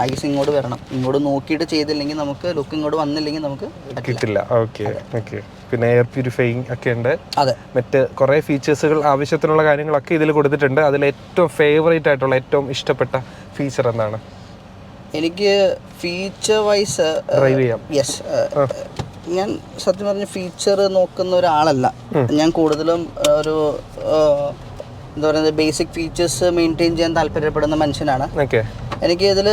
ഐസ് ഇങ്ങോട്ട് വരണം. ഇങ്ങോട്ട് നോക്കിയിട്ട് ചെയ്തില്ലെങ്കിൽ നമുക്ക് ലുക്ക് ഇങ്ങോട്ട് വന്നില്ലെങ്കിൽ നമുക്ക് കിട്ടില്ല. പിന്നെ എയർ പ്യൂരിഫൈയിങ് ഒക്കെ ഉണ്ട്. അതെ, മറ്റ് കുറേ ഫീച്ചേഴ്സുകൾ ആവശ്യത്തിനുള്ള കാര്യങ്ങളൊക്കെ ഇതിൽ കൊടുത്തിട്ടുണ്ട്. അതിൽ ഏറ്റവും ഫേവറേറ്റ് ആയിട്ടുള്ള ഏറ്റവും ഇഷ്ടപ്പെട്ട ഫീച്ചർ എന്താണ്? എനിക്ക് ഫീച്ചർ വൈസ് ഡ്രൈവ് ചെയ്യാം. യെസ്, ഞാൻ സത്യം പറഞ്ഞ ഫീച്ചർ നോക്കുന്ന ഒരാളല്ല. ഞാൻ കൂടുതലും ഒരു എന്താ പറയുന്നത് ബേസിക് ഫീച്ചേഴ്സ് മെയിൻറ്റെയിൻ ചെയ്യാൻ താല്പര്യപ്പെടുന്ന മനുഷ്യനാണ്. എനിക്ക് ഇതിൽ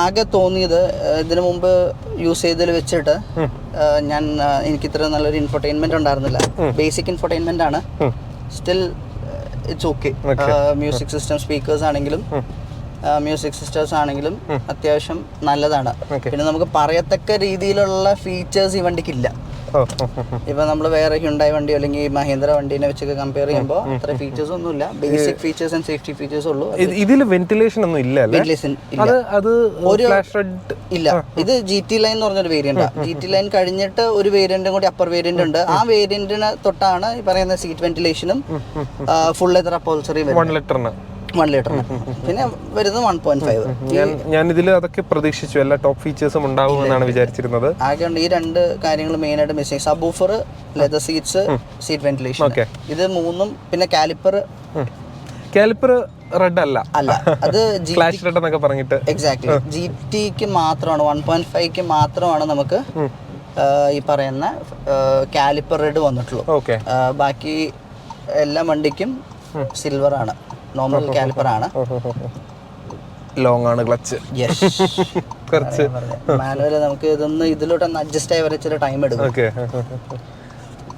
ആകെ തോന്നിയത്, ഇതിനു മുമ്പ് യൂസ് ചെയ്തതിൽ വെച്ചിട്ട് എനിക്ക് ഇത്ര നല്ലൊരു ഇൻഫർടൈൻമെന്റ് ഉണ്ടായിരുന്നില്ല. ബേസിക് ഇൻഫർടൈൻമെന്റ് ആണ്, still it's okay. Music system speakers ആണെങ്കിലും മ്യൂസിക് സിസ്റ്റേഴ്സ് ആണെങ്കിലും അത്യാവശ്യം നല്ലതാണ്. പിന്നെ നമുക്ക് പറയത്തക്ക രീതിയിലുള്ള ഫീച്ചേഴ്സ് ഈ വണ്ടിക്കില്ല. ഇപ്പൊ നമ്മൾ വേറെ ഹ്യുണ്ടായി വണ്ടിയോ അല്ലെങ്കിൽ മഹീന്ദ്ര വണ്ടീനെ വെച്ചൊക്കെ കമ്പയർ ചെയ്യുമ്പോൾ അത്ര ഫീച്ചേഴ്സ് ഒന്നുമില്ല. Basic features and safety features ഉള്ളൂ. ഇതിൽ വെന്റിലേഷൻ ഒന്നും ഇല്ല. ഇല്ല. ഇത് GT ലൈൻ എന്ന് പറഞ്ഞൊരു വേരിയന്റ്. GT ലൈൻ കഴിഞ്ഞിട്ട് ഒരു വേരിയന്റും കൂടി അപ്പർ വേരിയന്റ് ഉണ്ട്. ആ വേരിയന്റിന് തൊട്ടാണ് ഈ പറയുന്ന സീറ്റ് വെന്റിലേഷനും ഫുൾ ലെതർ അപ്പോൾസറി 1 ലിറ്ററിന്. പിന്നെ വരുന്നത് 1.5. ഞാൻ ഇതിൽ അതൊക്കെ പ്രതീക്ഷിച്ചു. എല്ലാ ടോപ്പ് ഫീച്ചേഴ്സും ഉണ്ടാവുമെന്നാണ് വിചാരിച്ചിരുന്നത്. ആകെയുണ്ട് ഈ രണ്ട് കാര്യങ്ങൾ മെയിൻ ആയിട്ട് missing. Subwoofer, leather seats, seat ventilation, ഇത് മൂന്നും. പിന്നെ കാലിപ്പർ റെഡ് അല്ല, അത് ഫ്ലാഷ് റെഡ് എന്നൊക്കെ പറഞ്ഞിട്ട്. എക്സാക്ട്ലി. GTക്ക് മാത്രമാണ് 1.5ക്ക് മാത്രമാണ് നമുക്ക് ഈ പറയുന്ന കാലിപ്പർ റെഡ് വന്നിട്ടുള്ളൂ. ബാക്കി എല്ലാ വണ്ടിക്കും സിൽവർ ആണ്, നോർമൽ കാലിപ്പർ ആണ്. ലോങ് ആണ് ക്ലച്ച്. കുറച്ച് മാനുവൽ നമുക്ക് ഇതൊന്ന് ഇതിലോട്ടൊന്ന് അഡ്ജസ്റ്റ് ആയി വരച്ചിട്ട് ടൈം എടുക്കും.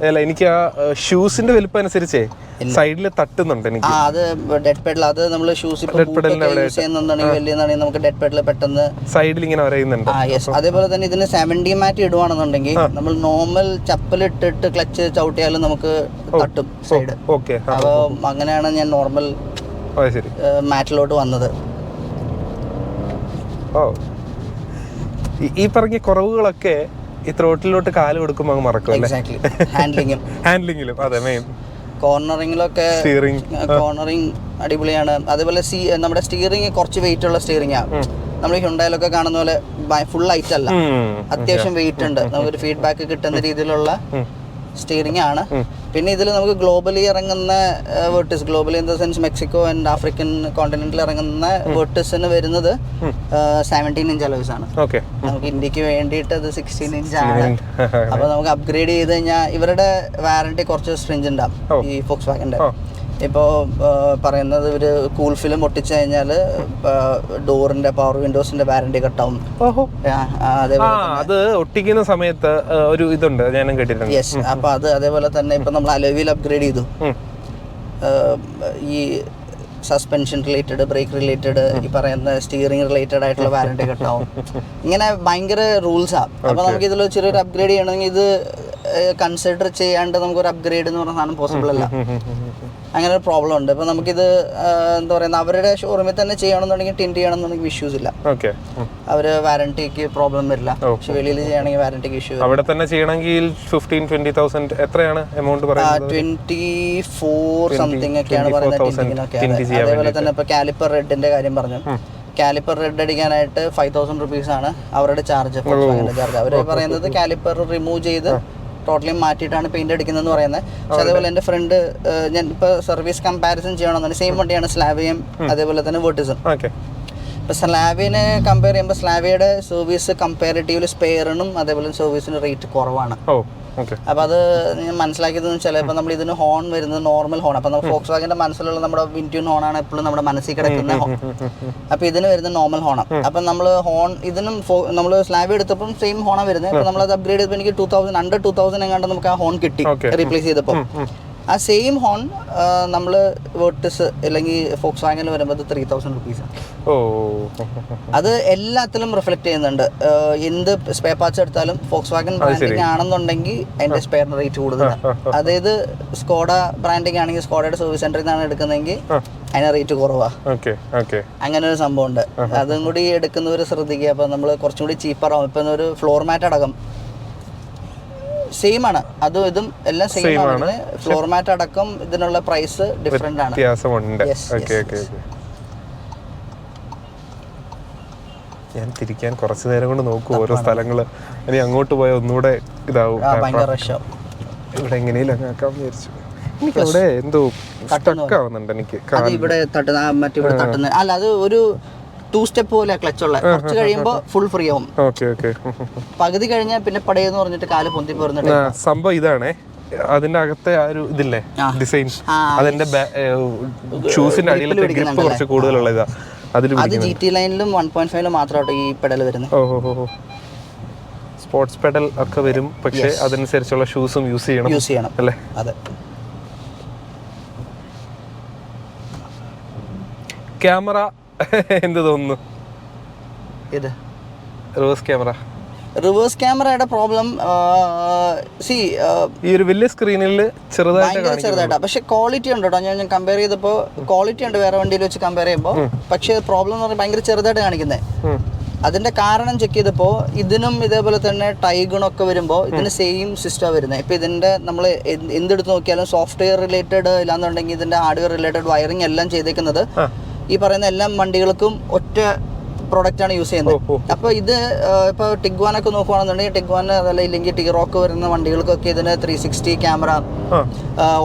അല്ല, എനിക്ക് ആ ഷൂസിന്റെ വലിപ്പം അനുസരിച്ചേ സൈഡിൽ തട്ടുന്നുണ്ട് എനിക്ക്. അത് ഡെഡ് പെഡൽ, അത് നമ്മൾ ഷൂസ് യൂസ് ചെയ്യുന്നുണ്ടെങ്കിൽ വലിയതാണെങ്കിൽ നമുക്ക് ഡെഡ് പെഡൽ പെട്ടെന്ന് സൈഡിൽ ഇങ്ങനെ വരയുന്നുണ്ട്. അതേപോലെ തന്നെ ഇതിന് 70 മാറ്റ് ഇടുവാണെന്നുണ്ടെങ്കിൽ നമ്മൾ നോർമൽ ചപ്പൽ ഇട്ടിട്ട് ക്ലച്ച് ചവിട്ടിയാലും നമുക്ക് തട്ടും സൈഡ്. അപ്പോൾ അങ്ങനെയാണ് ഞാൻ നോർമൽ മാറ്റിലോട്ട് വന്നത്. ഈ പറഞ്ഞ കുറവുകളൊക്കെ ഈ ത്രോട്ടിലോട്ട് കാല് കൊടുക്കുമ്പോൾ അങ്ങ് മറക്കും. ഹാൻഡ്ലിങ്ങിലും അതെ, മെയിൻ കോർണറിങ്ങിലൊക്കെ കോർണറിങ് അടിപൊളിയാണ്. അതേപോലെ നമ്മുടെ സ്റ്റിയറിംഗ് കുറച്ച് വെയിറ്റ് ഉള്ള സ്റ്റിയറിംഗ് ആണ്. നമ്മൾ ഹ്യുണ്ടായിലൊക്കെ കാണുന്ന പോലെ ഫുൾ ലൈറ്റ് അല്ല, അത്യാവശ്യം വെയിറ്റ് ഉണ്ട്. നമുക്കൊരു ഫീഡ്ബാക്ക് കിട്ടുന്ന രീതിയിലുള്ള സ്റ്റിയറിംഗ് ആണ്. പിന്നെ ഇതിൽ നമുക്ക് ഗ്ലോബലി ഇറങ്ങുന്ന വെർട്ടിസ്, globally in the sense Mexico and African കോണ്ടിനെന്റിൽ ഇറങ്ങുന്ന വെർട്ടിസിന് വരുന്നത് 17 ഇഞ്ച് അലോയ്സ് ആണ്. നമുക്ക് ഇന്ത്യക്ക് വേണ്ടിയിട്ട് അത് 16 ഇഞ്ച് ആണ്. അപ്പോൾ നമുക്ക് അപ്ഗ്രേഡ് ചെയ്ത് കഴിഞ്ഞാൽ ഇവരുടെ വാറണ്ടി കുറച്ച് സ്ട്രിഞ്ചൻ്റ് ആണ് ഈ ഫോക്സ് വാഗൻ്റെ. ഇപ്പോൾ പറയുന്നത് ഒരു കൂൾ ഫിലിം ഒട്ടിച്ചു കഴിഞ്ഞാൽ ഡോറിന്റെ പവർ വിൻഡോസിന്റെ വാറണ്ടി കട്ടാവും. അത് ഒട്ടിക്കുന്ന സമയത്ത് ഒരു ഇതുണ്ട്, ഞാനും കേട്ടിട്ടുണ്ട്. യെസ്, അപ്പൊ അത് അതേപോലെ തന്നെ ഇപ്പൊ നമ്മൾ അലോയിൽ അപ്ഗ്രേഡ് ചെയ്തു. ഈ സസ്പെൻഷൻ റിലേറ്റഡ്, ബ്രേക്ക് റിലേറ്റഡ്, ഈ പറയുന്ന സ്റ്റിയറിംഗ് റിലേറ്റഡ് ആയിട്ടുള്ള വാറണ്ടി കട്ടാവും. ഇങ്ങനെ ഭയങ്കര റൂൾസാണ്. അപ്പൊ നമുക്ക് ഇതിൽ ചെറിയൊരു അപ്ഗ്രേഡ് ചെയ്യണമെങ്കിൽ ഇത് കൺസിഡർ ചെയ്യാണ്ട് നമുക്കൊരു അപ്ഗ്രേഡ് എന്ന് പറഞ്ഞ സാധനം പോസിബിൾ അല്ല. അങ്ങനെ ഒരു പ്രോബ്ലം ഉണ്ട്. ഇപ്പൊ നമുക്കിത് എന്താ പറയുക, അവരുടെ ഷോറൂമിൽ തന്നെ ചെയ്യണമെന്നുണ്ടെങ്കിൽ ടിൻറ്റ് ചെയ്യണമെന്നുണ്ടെങ്കിൽ ഇഷ്യൂസ് ഇല്ല. അവര് വാറണ്ടിക്ക് പ്രോബ്ലം വരില്ല. പക്ഷെ വെളിയിൽ ചെയ്യണമെങ്കിൽ വാറണ്ടിക്ക് ഇഷ്യൂ. അവിടെ തന്നെ ചെയ്യണമെങ്കിൽ 15-20,000 എത്രയാണ് എമൗണ്ട് പറയുന്നത്? 24 സംതിങ് ഒക്കെയാണ് പറയുന്നത്. അതേപോലെ തന്നെ ഇപ്പൊ കാലിപ്പർ റെഡിന്റെ കാര്യം പറഞ്ഞു. കാലിപ്പർ റെഡ് അടിക്കാനായിട്ട് 5,000 rupees ആണ് അവരുടെ ചാർജ്. അവർ പറയുന്നത് കാലിപ്പർ റിമൂവ് ചെയ്ത് ടോട്ടലി മാറ്റിയിട്ടാണ് പെയിന്റ് അടിക്കുന്നതെന്ന് പറയുന്നത്. പക്ഷെ അതേപോലെ എൻ്റെ ഫ്രണ്ട്, ഞാൻ ഇപ്പോൾ സർവീസ് കമ്പാരിസൺ ചെയ്യണമെന്നുണ്ടെങ്കിൽ സെയിം വണ്ടിയാണ് സ്ലാവിയയും അതേപോലെ തന്നെ വെർട്ടിസും. ഇപ്പോൾ സ്ലാവിയനെ കമ്പയർ ചെയ്യുമ്പോൾ സ്ലാവിയയുടെ സർവീസ് കമ്പാരിറ്റീവ്ലി സ്പെയറിനും അതേപോലെ സർവീസിന് റേറ്റ് കുറവാണ്. അപ്പോൾ അത് ഞാൻ മനസ്സിലാക്കിയതെന്ന് വെച്ചാൽ ഇപ്പോൾ നമ്മൾ ഇതിന് ഹോൺ വരുന്നത് നോർമൽ ഹോൺ. അപ്പോൾ നമ്മൾ ഫോക്സ് വാഗൻ്റെ മനസ്സിലുള്ള നമ്മുടെ വിൻറ്റ്യൂൺ ഹോണാണ് എപ്പോഴും നമ്മുടെ മനസ്സിൽ കിടക്കുന്ന ഹോൺ. അപ്പോൾ ഇതിന് വരുന്നത് നോർമൽ ഹോണാണ്. അപ്പം നമ്മൾ ഹോൺ ഇതിനും നമ്മൾ സ്ലാബ് എടുത്തപ്പം സെയിം ഹോണാണ് വരുന്നത്. അപ്പോൾ നമ്മളത് അപ്ഗ്രേഡ് ചെയ്തപ്പോൾ എനിക്ക് 2000 എങ്ങാണ്ട് നമുക്ക് ആ ഹോൺ കിട്ടി റീപ്ലേസ് ചെയ്തപ്പോൾ. ആ സെയിം ഹോൺ നമ്മൾ വേർട്ടിസ് അല്ലെങ്കിൽ ഫോക്സ് വാഗനിൽ വരുമ്പോൾ അത് 3000 റുപ്പീസാണ്. അത് എല്ലാത്തിലും റിഫ്ലക്ട് ചെയ്യുന്നുണ്ട്. എന്ത് സ്പെയർ പാർട്സ് എടുത്താലും ഫോക്സ് വാഗൻ ബ്രാൻഡിങ് ആണെന്നുണ്ടെങ്കിൽ അതിന്റെ സ്പെയറിന് റേറ്റ് കൂടുതലാണ്. അതായത് സ്കോഡ ബ്രാൻഡിങ് ആണെങ്കിൽ സ്കോഡയുടെ സർവീസ് സെന്ററിൽ നിന്നാണ് എടുക്കുന്നതെങ്കിൽ അതിന് റേറ്റ് കുറവാ. അങ്ങനെ ഒരു സംഭവം ഉണ്ട്. അതും കൂടി എടുക്കുന്നവർ ശ്രദ്ധിക്കുക. അപ്പോൾ നമ്മൾ കുറച്ചും കൂടി ചീപ്പറാവും. ഇപ്പം ഒരു ഫ്ലോർ മാറ്റ് അടക്കം സെയിം ആണ്, അതും ഇതും എല്ലാം സെയിം ആണ്. ഫ്ലോർ മാറ്റ് അടക്കം ഇതിനുള്ള പ്രൈസ് ഡിഫറെന്റ് ആണ്. ഞാൻ തിരിക്കാൻ കുറച്ച് നേരം കൊണ്ട് നോക്കും ഓരോ സ്ഥലങ്ങള്. ഇനി അങ്ങോട്ട് പോയാൽ ഒന്നുകൂടെ ഇതാവും, ഭയങ്കര റഷ്. ഇവിടെ എങ്ങനെയും ആക്കാൻ വിചാരിച്ചു. എനിക്ക് അവിടെ എന്തോ ആവുന്നുണ്ട്. എനിക്ക് ഇവിടെ മറ്റേ തട്ടുന്ന അല്ല, അത് ഒരു 2 സ്റ്റെപ്പ് പോലെ ക്ലച്ച് ഉള്ള. കുറച്ച് കഴിയുമ്പോൾ ഫുൾ ഫ്രീ ആവും. പകുതി കഴിഞ്ഞാൽ പിന്നെ പടയെന്ന് പറഞ്ഞിട്ട് കാല് പൊന്തി പോരുന്നുണ്ട്. സംഭവം ഇതാണേ, അതിന്റെ അകത്തെ ആ ഒരു ഇതില്ലേ ഡിസൈൻ, അതിന്റെ ഷൂസിന്റെ അടിയിലത്തെ ഗ്രിപ്പ് കുറച്ച് കൂടുതലുള്ള ഇതാ. അത് GT ലൈനിലും 1.5 മാത്രമായിട്ട് ഈ പെഡൽ വരുന്നത്. സ്പോർട്സ് പെഡൽ ഒക്കെ വരും, പക്ഷേ അതനുസരിച്ചുള്ള ഷൂസും യൂസ് ചെയ്യണം അല്ലേ? അതെ. ക്യാമറ എന്ത് തോന്നുന്നു? ഇത് റിവേഴ്സ് ക്യാമറയുടെ പ്രോബ്ലം ഈ ഒരു വലിയ സ്ക്രീനിൽ ചെറുതായിട്ടാണ്, പക്ഷെ ക്വാളിറ്റി ഉണ്ട് കേട്ടോ. ഞാൻ കമ്പയർ ചെയ്തപ്പോൾ ക്വാളിറ്റി ഉണ്ട് വേറെ വണ്ടിയിൽ വെച്ച് കമ്പയർ ചെയ്യുമ്പോൾ. പക്ഷേ പ്രോബ്ലം എന്ന് പറഞ്ഞാൽ ഭയങ്കര ചെറുതായിട്ട് കാണിക്കുന്നത്. അതിന്റെ കാരണം ചെക്ക് ചെയ്തപ്പോൾ ഇതിനും ഇതേപോലെ തന്നെ ടൈഗണൊക്കെ വരുമ്പോൾ ഇതിന് സെയിം സിസ്റ്റം വരുന്നത്. ഇപ്പം ഇതിന്റെ നമ്മൾ എന്തെടുത്ത് നോക്കിയാലും സോഫ്റ്റ്വെയർ റിലേറ്റഡ് ഇല്ലാന്നുണ്ടെങ്കിൽ ഇതിന്റെ ഹാർഡ്വെയർ റിലേറ്റഡ് വയറിംഗ് എല്ലാം ചെയ്തേക്കുന്നത് ഈ പറയുന്ന എല്ലാ വണ്ടികൾക്കും ഒറ്റ പ്രോഡക്റ്റ് ആണ് യൂസ് ചെയ്യുന്നത്. അപ്പോൾ ഇത് ഇപ്പോൾ ടിഗ്വാനൊക്കെ നോക്കുകയാണെന്നുണ്ടെങ്കിൽ ടിഗ്വാൻ അതല്ല ഇല്ലെങ്കിൽ ടിറോക്ക് വരുന്ന വണ്ടികൾക്കൊക്കെ ഇതിന് 360 camera,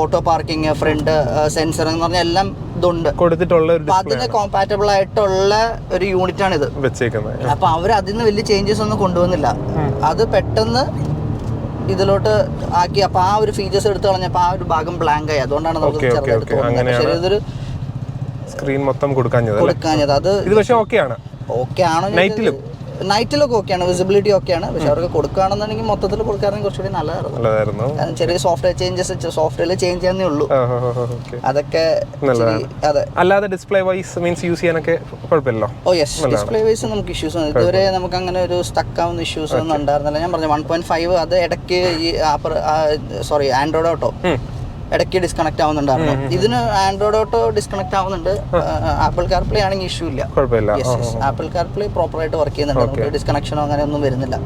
auto parking, front sensor എന്ന് പറഞ്ഞാൽ എല്ലാം ഇതുണ്ട് കൊടുത്തിട്ടുള്ള. അപ്പോൾ അതിന് കോമ്പാറ്റബിൾ ആയിട്ടുള്ള ഒരു യൂണിറ്റ് ആണ് ഇത് വെച്ചേക്കുന്നത്. അപ്പോൾ അവർ അതിന് വലിയ ചേഞ്ചസ് ഒന്നും കൊണ്ടുവന്നില്ല. അത് പെട്ടെന്ന് ഇതിലോട്ട് ആക്കി. അപ്പോൾ ആ ഒരു ഫീച്ചേഴ്സ് എടുത്തു കളഞ്ഞപ്പോൾ ആ ഒരു ഭാഗം ബ്ലാങ്ക് ആയി. അതുകൊണ്ടാണ് നമുക്ക് ചെറുതായിട്ട് തോന്നുന്നത്. പക്ഷേ ഇതൊരു സ്ക്രീൻ മൊത്തം കൊടുക്കാഞ്ഞത് അത് ഇത് പക്ഷേ ഓക്കെ ആണോ? നൈറ്റിലൊക്കെ ഓക്കെയാണ്, വിസിബിലിറ്റി ഓക്കെയാണ്. പക്ഷെ അവർക്ക് കൊടുക്കുകയാണെന്നുണ്ടെങ്കിൽ മൊത്തത്തിൽ കൊടുക്കാറുണ്ടെങ്കിൽ കുറച്ചുകൂടി നല്ലതായിരുന്നു. ചെറിയ സോഫ്റ്റ്വെയർ ചേഞ്ചസ് സോഫ്റ്റ്വെയറിൽ ചേഞ്ച് ചെയ്യാനേ ഉള്ളൂ. അതൊക്കെ അതെ. അല്ലാതെ ഡിസ്പ്ലേ വൈസ് മീൻസ് യൂസ് ചെയ്യാനൊക്കെ കുഴപ്പമില്ലല്ലോ. ഡിസ്പ്ലേ വൈസ് നമുക്ക് ഇഷ്യൂസ് ഒന്നും ഇതുവരെ നമുക്ക് അങ്ങനെ ഒരു സ്റ്റക്ക് ആവുന്ന ഇഷ്യൂസ് ഒന്നും ഉണ്ടായിരുന്നില്ല. ഞാൻ പറഞ്ഞു 1.5 അത് ഇടയ്ക്ക് ഈ ആൻഡ്രോയിഡ് ഓട്ടോ ഇടയ്ക്ക് ഡിസ്കണക്ട് ആവുന്നുണ്ടായിരുന്നു. ഇതിന് ആൻഡ്രോയിഡ് ഓട്ടോ ഡിസ്കണക്ട് ആവുന്നുണ്ട്. ആപ്പിൾ കാർപ്ലേ ആണെങ്കിൽ ഇഷ്യൂ ഇല്ല. ആപ്പിൾ കാർപ്ലേ പ്രോപ്പറായിട്ട് വർക്ക് ചെയ്യുന്നുണ്ട്. നമുക്ക് ഡിസ്കണക്ഷനോ അങ്ങനെ ഒന്നും വരുന്നില്ല.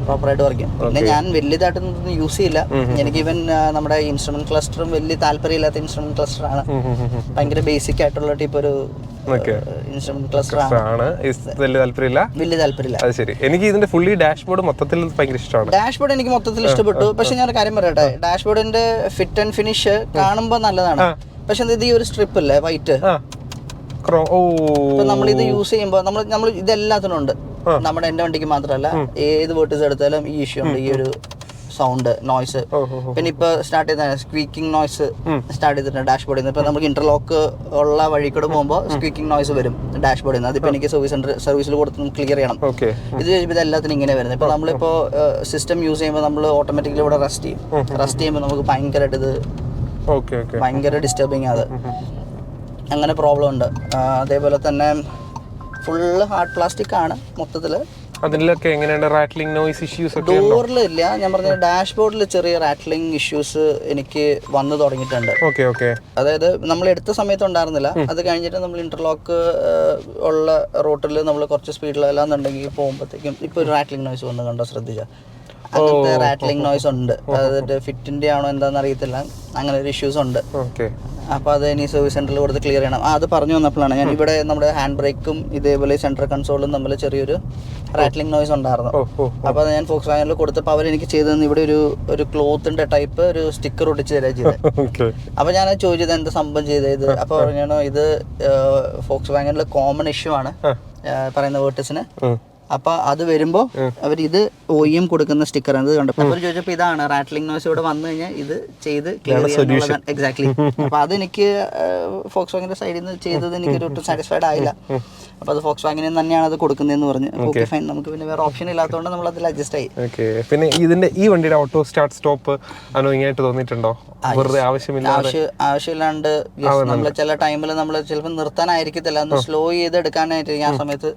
പ്രോപ്പറായിട്ട് വർക്ക് ചെയ്യും. പിന്നെ ഞാൻ വലിയതായിട്ടൊന്നും യൂസ് ചെയ്യില്ല. എനിക്ക് ഈവൻ നമ്മുടെ ഇൻസ്ട്രുമെന്റ് ക്ലസ്റ്ററും വലിയ താല്പര്യമില്ലാത്ത ഇൻസ്ട്രുമെന്റ് ക്ലസ്റ്ററാണ്. ഭയങ്കര ബേസിക് ആയിട്ടുള്ള ടൈപ്പ് ഒരു ഇൻസ്ട്രുമെന്റ് ക്ലസ്റ്റർ ആണ്. വലിയ താല്പര്യമില്ല. അത് ശരി. എനിക്ക് ഇതിന്റെ ഫുള്ളി ഡാഷ്ബോർഡ് മൊത്തത്തിൽ ഭയങ്കര ഇഷ്ടമാണ്. ഡാഷ്ബോർഡ് എനിക്ക് മൊത്തത്തിൽ ഇഷ്ടപ്പെട്ടു. പക്ഷെ ഞാൻ ഒരു കാര്യം പറയട്ടെ, ഡാഷ്ബോർഡിന്റെ ഫിറ്റ് ആൻഡ് ഫിനിഷ് കാണുമ്പോൾ നല്ലതാണ്. പക്ഷെ ഇത് ഈ ഒരു സ്ട്രിപ്പ് അല്ലേ വൈറ്റ്, നമ്മൾ ഇത് യൂസ് ചെയ്യുമ്പോൾ നമ്മൾ ഇതെല്ലാത്തിനും ഉണ്ട്. നമ്മുടെ എന്റെ വണ്ടിക്ക് മാത്രമല്ല, ഏത് വേർട്ടീസ് എടുത്താലും ഈ ഇഷ്യൂ ഉണ്ട്. ഈ ഒരു സൗണ്ട് നോയ്സ്. പിന്നെ ഇപ്പൊ സ്റ്റാർട്ട് ചെയ്ത സ്ക്വീക്കിംഗ് നോയ്സ് സ്റ്റാർട്ട് ചെയ്തിട്ടുണ്ട് ഡാഷ്ബോർഡിൽ നിന്ന്. ഇപ്പൊ നമുക്ക് ഇന്റർലോക്ക് ഉള്ള വഴി കൂടെ പോകുമ്പോൾ സ്ക്വീക്കിംഗ് നോയ്സ് വരും ഡാഷ്ബോർഡിൽ നിന്ന്. അതിപ്പോ എനിക്ക് സർവീസിൽ കൊടുത്ത് ക്ലിയർ ചെയ്യണം. ഇത് ഇതെല്ലാത്തിനും ഇങ്ങനെ വരുന്നത്. ഇപ്പൊ നമ്മളിപ്പോ സിസ്റ്റം യൂസ് ചെയ്യുമ്പോൾ നമ്മൾ ഓട്ടോമാറ്റിക്കലി ഇവിടെ റെസ്റ്റ് ചെയ്യുമ്പോൾ നമുക്ക് ഭയങ്കരമായിട്ട് ഇത് ഭയങ്കര ഡിസ്റ്റർബിങ് അത് അങ്ങനെ പ്രോബ്ലം ഉണ്ട്. അതേപോലെ തന്നെ ഫുള്ള് ഹാർഡ് പ്ലാസ്റ്റിക് ആണ് മൊത്തത്തില്. അതിലൊക്കെ എങ്ങനെയാണ് റാറ്റ്ലിംഗ് നോയ്സ് ഇഷ്യൂസ് ഒക്കെ? ഡോറിൽ ഇല്ല, ഞാൻ പറഞ്ഞ ഡാഷ്ബോർഡിൽ ചെറിയ റാറ്റ്ലിംഗ് ഇഷ്യൂസ് എനിക്ക് വന്നു തുടങ്ങിയിട്ടുണ്ട്. അതായത് നമ്മൾ എടുത്ത സമയത്ത് ഉണ്ടായിരുന്നില്ല. അത് കഴിഞ്ഞിട്ട് നമ്മൾ ഇന്റർലോക്ക് ഉള്ള റൂട്ടിൽ നമ്മൾ കുറച്ച് സ്പീഡിലെല്ലാന്നുണ്ടെങ്കിൽ പോകുമ്പോഴത്തേക്കും ഇപ്പൊ ഒരു റാറ്റ്ലിംഗ് നോയ്സ് വന്ന് കണ്ടോ? ശ്രദ്ധിച്ചാൽ അങ്ങനത്തെ റാറ്റ്ലിംഗ് നോയ്സ് ഉണ്ട്. അതായത് ഫിറ്റിന്റെ ആണോ എന്താണെന്ന് അറിയത്തില്ല, അങ്ങനെ ഒരു ഇഷ്യൂസ് ഉണ്ട്. അപ്പോൾ അത് ഇനി സർവീസ് സെന്ററിൽ കൊടുത്ത് ക്ലിയർ ചെയ്യണം. അത് പറഞ്ഞു വന്നപ്പോഴാണ് ഞാൻ ഇവിടെ നമ്മുടെ ഹാൻഡ് ബ്രേക്കും ഇതേപോലെ സെൻട്രൽ കൺസോളും തമ്മിൽ ചെറിയൊരു റാറ്റ്ലിംഗ് നോയ്സ് ഉണ്ടായിരുന്നു. അപ്പോൾ അത് ഞാൻ ഫോക്സ് വാഗനിൽ കൊടുത്തപ്പോൾ അവരെനിക്ക് ചെയ്തു തന്നെ ഇവിടെ ഒരു ക്ലോത്തിന്റെ ടൈപ്പ് ഒരു സ്റ്റിക്കർ ഒട്ടിച്ച് തരാ ചെയ്തത്. അപ്പോൾ ഞാൻ ചോദിച്ചത് എന്താ സംഭവം ചെയ്തത്. അപ്പോൾ പറഞ്ഞാണോ ഇത് ഫോക്സ് വാഗനിൽ കോമൺ ഇഷ്യൂ ആണ് പറയുന്ന വേർട്ടസിന്. അപ്പൊ അത് വരുമ്പോ അവർ ഇത് OEM കൊടുക്കുന്ന സ്റ്റിക്കർ ഇത് കണ്ടു. അവർ ചോദിച്ചപ്പോൾ ഇതാണ് റാറ്റ്ലിംഗ് നോയ്സ് ഇവിടെ വന്നു കഴിഞ്ഞാൽ ഇത് ചെയ്ത് ക്ലിയർ ചെയ്യാനുള്ളതാണ്. എക്സാക്ട്ലി. അപ്പൊ അതെനിക്ക് ഫോക്സ്വാഗന്റെ സൈഡിൽ നിന്ന് ചെയ്തത് എനിക്കൊരു ഒട്ടും സാറ്റിസ്ഫൈഡ് ആയില്ല. അപ്പൊ അത് ഫോക്സ്വാഗനിൽ തന്നെയാണ് അത് കൊടുക്കുന്നതെന്ന് പറഞ്ഞു. ഓക്കെ ഫൈൻ, നമുക്ക് പിന്നെ വേറെ ഓപ്ഷൻ ഇല്ലാത്തതുകൊണ്ട് നമ്മൾ അതിൽ അഡ്ജസ്റ്റ് ആയി. പിന്നെ ഇതിന്റെ ഈ വണ്ടിയുടെ ഓട്ടോ സ്റ്റാർട്ട് സ്റ്റോപ്പ് അനോയിങ്ങായിട്ട് തോന്നിയിട്ടുണ്ടോ? വെറുതെ ആവശ്യമില്ലാണ്ട് നമ്മൾ ചില ടൈമിൽ നമ്മൾ ചിലപ്പോൾ നിർത്താനായിരിക്കത്തില്ല, ഒന്ന് സ്ലോ ചെയ്ത് എടുക്കാനായിട്ട് ആ സമയത്ത്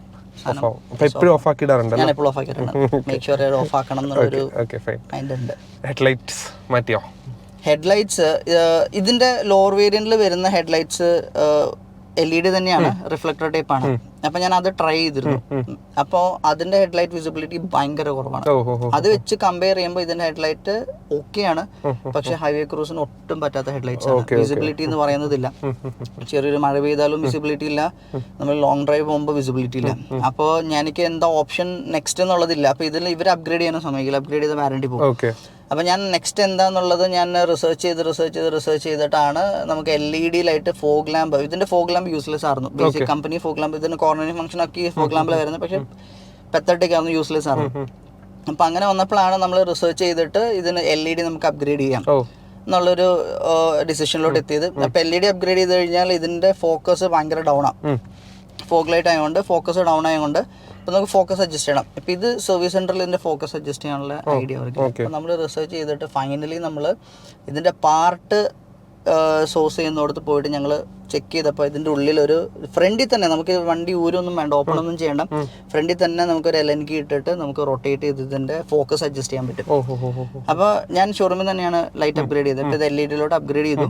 എപ്പോഴും ഓഫ് ആക്കിയിടാറുണ്ട്. ഞാൻ എപ്പോഴും ഓഫ് ആക്കിയിട്ടുണ്ട്. മേക്ക് ഷുവർ ഓഫ് ആക്കണം എന്നുള്ളൊരു മൈൻഡ് ഉണ്ട്. ഹെഡ്ലൈറ്റ്സ് മാറ്റിയോ? ഹെഡ്ലൈറ്റ്സ് ഇതിന്റെ ലോവർ വേരിയന്റിൽ വരുന്ന ഹെഡ്ലൈറ്റ്സ് LED തന്നെയാണ്, റിഫ്ലക്ടർ ടൈപ്പ് ആണ്. അപ്പൊ ഞാൻ അത് ട്രൈ ചെയ്തിരുന്നു. അപ്പോൾ അതിന്റെ ഹെഡ്ലൈറ്റ് വിസിബിലിറ്റി ഭയങ്കര കുറവാണ്. അത് വെച്ച് കമ്പയർ ചെയ്യുമ്പോൾ ഇതിന്റെ ഹെഡ്ലൈറ്റ് ഓക്കെയാണ്, പക്ഷെ ഹൈവേ ക്രൂസിന് ഒട്ടും പറ്റാത്ത ഹെഡ്ലൈറ്റ്സ് ആണ്. വിസിബിലിറ്റി എന്ന് പറയുന്നതില്ല. ചെറിയൊരു മഴ പെയ്താലും വിസിബിലിറ്റി ഇല്ല, നമ്മൾ ലോങ് ഡ്രൈവ് പോകുമ്പോൾ വിസിബിലിറ്റി ഇല്ല. അപ്പോൾ എനിക്ക് എന്താ ഓപ്ഷൻ നെക്സ്റ്റ് എന്നുള്ളതില്ല. അപ്പൊ ഇതിൽ ഇവർ അപ്ഗ്രേഡ് ചെയ്യാൻ സമയമില്ല, അപ്ഗ്രേഡ് ചെയ്ത വാറണ്ടി പോകും. അപ്പോൾ ഞാൻ നെക്സ്റ്റ് എന്താണെന്നുള്ളത് ഞാൻ റിസർച്ച് ചെയ്തിട്ടാണ് നമുക്ക് LED ലൈറ്റ് ഫോഗ് ലാമ്പ്. ഇതിന്റെ ഫോഗ് ലാമ്പ് യൂസ്ലെസ് ആയിരുന്നു. ബേസിക് കമ്പനി ഫോഗ് ലാമ്പ് ഇതിന് കോർണറിംഗ് ഫംഗ്ഷൻ ആക്കി ഫോഗ് ലാമ്പിലാണ് വരുന്നത്, പക്ഷെ പെത്തറ്റിക് ആയിരുന്നു, യൂസ്ലെസ് ആയിരുന്നു. അപ്പം അങ്ങനെ വന്നപ്പോഴാണ് നമ്മൾ റിസർച്ച് ചെയ്തിട്ട് ഇതിന് LED നമുക്ക് അപ്ഗ്രേഡ് ചെയ്യാം എന്നുള്ളൊരു ഡിസിഷനിലോട്ട് എത്തിയത്. അപ്പോൾ LED അപ്ഗ്രേഡ് ചെയ്ത് കഴിഞ്ഞാൽ ഇതിന്റെ ഫോക്കസ് ഭയങ്കര ഡൗൺ ആണ്. ഫോഗ് ലൈറ്റ് ആയതുകൊണ്ട് ഫോക്കസ് ഡൗൺ ആയതുകൊണ്ട് അപ്പോൾ നമുക്ക് ഫോക്കസ് അഡ്ജസ്റ്റ് ചെയ്യണം. ഇപ്പോൾ ഇത് സർവീസ് സെന്ററിൽ ഇതിന്റെ ഫോക്കസ് അഡ്ജസ്റ്റ് ചെയ്യാനുള്ള ഐഡിയ അവർക്ക്. അപ്പോൾ നമ്മൾ റിസർച്ച് ചെയ്തിട്ട് ഫൈനലി നമ്മൾ ഇതിന്റെ പാർട്ട് സോഴ്സ് ചെയ്യുന്നിടത്ത് പോയിട്ട് ഞങ്ങൾ ചെക്ക് ചെയ്തപ്പോൾ ഇതിന്റെ ഉള്ളിൽ ഒരു ഫ്രണ്ടിൽ തന്നെ നമുക്ക് വണ്ടി ഊരൊന്നും വേണ്ട, ഓപ്പൺ ഒന്നും ചെയ്യണ്ട, ഫ്രണ്ടിൽ തന്നെ നമുക്കൊരു LN കീ ഇട്ടിട്ട് നമുക്ക് റൊട്ടേറ്റ് ചെയ്ത് ഇതിന്റെ ഫോക്കസ് അഡ്ജസ്റ്റ് ചെയ്യാൻ പറ്റും. അപ്പോൾ ഞാൻ ഷോറൂമിൽ തന്നെയാണ് ലൈറ്റ് അപ്ഗ്രേഡ് ചെയ്തിട്ട് ഇത് LED അപ്ഗ്രേഡ് ചെയ്തു.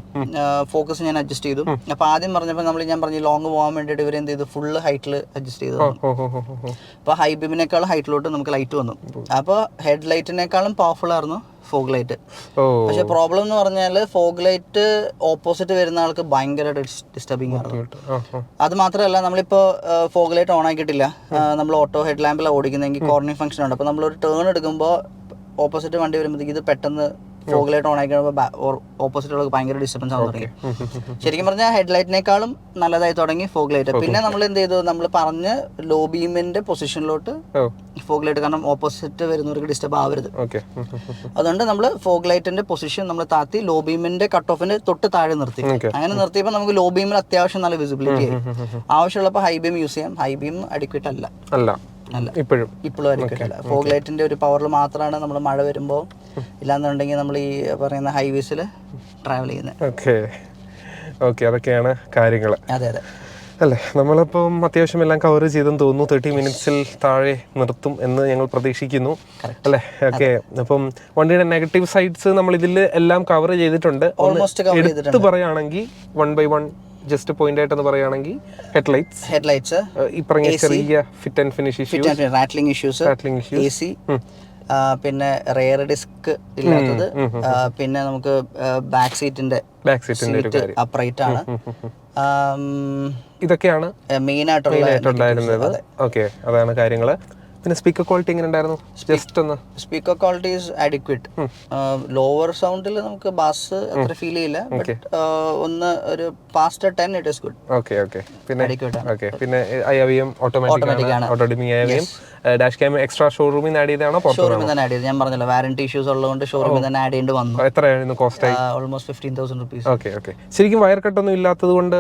ഫോക്കസ് ഞാൻ അഡ്ജസ്റ്റ് ചെയ്തു. അപ്പോൾ ആദ്യം പറഞ്ഞപ്പോൾ ഞാൻ പറഞ്ഞു ലോങ് പോകാൻ വേണ്ടിയിട്ട് ഇവർ എന്ത് ചെയ്തു, ഫുള്ള് ഹൈറ്റിൽ അഡ്ജസ്റ്റ് ചെയ്തു. അപ്പോൾ ഹൈ ബീമിനേക്കാളും ഹൈറ്റിലോട്ട് നമുക്ക് ലൈറ്റ് വന്നു. അപ്പോൾ ഹെഡ് ലൈറ്റിനേക്കാളും പവർഫുൾ ആയിരുന്നു ഫോഗ് ലൈറ്റ്. പക്ഷെ പ്രോബ്ലം എന്ന് പറഞ്ഞാൽ ഫോഗ് ലൈറ്റ് ഓപ്പോസിറ്റ് വരുന്ന ആൾക്ക് ഭയങ്കര ഡിസ്റ്റർബിങ് ആയിരുന്നു. അത് മാത്രമല്ല, നമ്മളിപ്പോൾ ഫോഗ് ലൈറ്റ് ഓൺ ആക്കിയിട്ടില്ല, നമ്മൾ ഓട്ടോ ഹെഡ് ലാമ്പിലാണ് ഓടിക്കുന്നതെങ്കിൽ കോർണറിംഗ് ഫംഗ്ഷൻ ഉണ്ട്. അപ്പോൾ നമ്മളൊരു ടേൺ എടുക്കുമ്പോൾ ഓപ്പോസിറ്റ് വണ്ടി വരുമ്പോഴത്തേക്ക് ഇത് പെട്ടെന്ന് ഫോഗ് ലൈറ്റ് ഓൺ ആക്കി കഴിയുമ്പോൾ ഓപ്പോസിറ്റുള്ളവർക്ക് ഭയങ്കര ഡിസ്റ്റർബൻസ് ആവാൻ തുടങ്ങി. ശരിക്കും പറഞ്ഞാൽ ഹെഡ് ലൈറ്റിനേക്കാളും നല്ലതായി തുടങ്ങി ഫോഗ് ലൈറ്റ്. പിന്നെ നമ്മൾ എന്ത് ചെയ്തു, നമ്മൾ പറഞ്ഞ് ലോ ബീമിന്റെ പൊസിഷനിലോട്ട് ഫോഗ് ലൈറ്റ്, കാരണം ഓപ്പോസിറ്റ് വരുന്നവർക്ക് ഡിസ്റ്റർബ് ആവരുത്. അതുകൊണ്ട് നമ്മൾ ഫോഗ് ലൈറ്റിന്റെ പൊസിഷൻ നമ്മൾ താത്തി ലോ ബീമിന്റെ കട്ട് ഓഫിന്റെ തൊട്ട് താഴെ നിർത്തി. അങ്ങനെ നിർത്തിയപ്പോൾ നമുക്ക് ലോ ബീമിൽ അത്യാവശ്യം നല്ല വിസിബിലിറ്റി ആയി. ആവശ്യമുള്ളപ്പോൾ ഹൈ ബീം യൂസ് ചെയ്യാം. ഹൈ ബീം അഡിക്വേറ്റ് അല്ല ഇപ്പോഴും അഡിക്വേറ്റ് അല്ല. ഫോഗ് ലൈറ്റിന്റെ ഒരു പവറിൽ മാത്രമാണ് നമ്മൾ മഴ വരുമ്പോൾ, ഇല്ലാന്നുണ്ടെങ്കിൽ നമ്മൾ ഈ പറയുന്ന ഹൈവേസിൽ ട്രാവൽ ചെയ്യുന്നത്. ഓക്കെ അതൊക്കെയാണ് കാര്യങ്ങൾ. അതെ അല്ലേ? നമ്മളിപ്പം അത്യാവശ്യം എല്ലാം കവർ ചെയ്തെന്ന് തോന്നുന്നു. 30 മിനിറ്റ്സിൽ താഴെ നിർത്തും എന്ന് ഞങ്ങൾ പ്രതീക്ഷിക്കുന്നു, അല്ലേ? ഓക്കെ. അപ്പം വണ്ടിയുടെ നെഗറ്റീവ് സൈഡ്സ് നമ്മൾ ഇതിൽ എല്ലാം കവർ ചെയ്തിട്ടുണ്ട്. എടുത്ത് പറയുകയാണെങ്കിൽ 1 by 1 ജസ്റ്റ് പോയിന്റ് ആയിട്ടെന്ന് പറയുകയാണെങ്കിൽ ഹെഡ്ലൈറ്റ്സ് ഈ പറഞ്ഞ ചെറിയ fit and finish issues, rattling issues, AC, പിന്നെ റെയർ ഡിസ്ക് ഇല്ലാത്തത്, പിന്നെ നമുക്ക് ബാക്ക് സീറ്റിന്റെ അപ്രൈറ്റ് ആണ്. ഇതൊക്കെയാണ് മെയിൻ ആയിട്ടുണ്ടായിരുന്നത്. ഓക്കെ, അതാണ് കാര്യങ്ങള്. പിന്നെ സ്പീക്കർ ക്വാളിറ്റി എങ്ങനെ ഉണ്ടായിരുന്നു? ജസ്റ്റ് ഒന്ന് speaker quality is adequate. Lower സൗണ്ടിൽ നമുക്ക് ബാസ് അത്ര ഫീൽ ചെയ്യില്ല, ബട്ട് ഒന്ന് ഒരു past 10 it is good. Okay. പിന്നെ IAVM ഓട്ടോമാറ്റിക് ആണ്, auto dimming IAVM. Dash cam extra ഷോറൂമിൽ നിന്ന് ആഡ് ചെയ്തതാണോ? ഷോറൂമിൽ തന്നെ ആഡ് ചെയ്ത്. ഞാൻ പറഞ്ഞല്ലോ വാറന്റി ഇഷ്യൂസ് ഉള്ളതുകൊണ്ട് ഷോറൂമിൽ തന്നെ ആഡ് ചെയ്യേണ്ടി വന്നു. എത്രയായിരുന്നു കോസ്റ്റ്? Almost 15,000 rupees. ഓക്കെ. ശരിക്കും വയർ കട്ടൊന്നും ഇല്ലാത്തത് കൊണ്ട്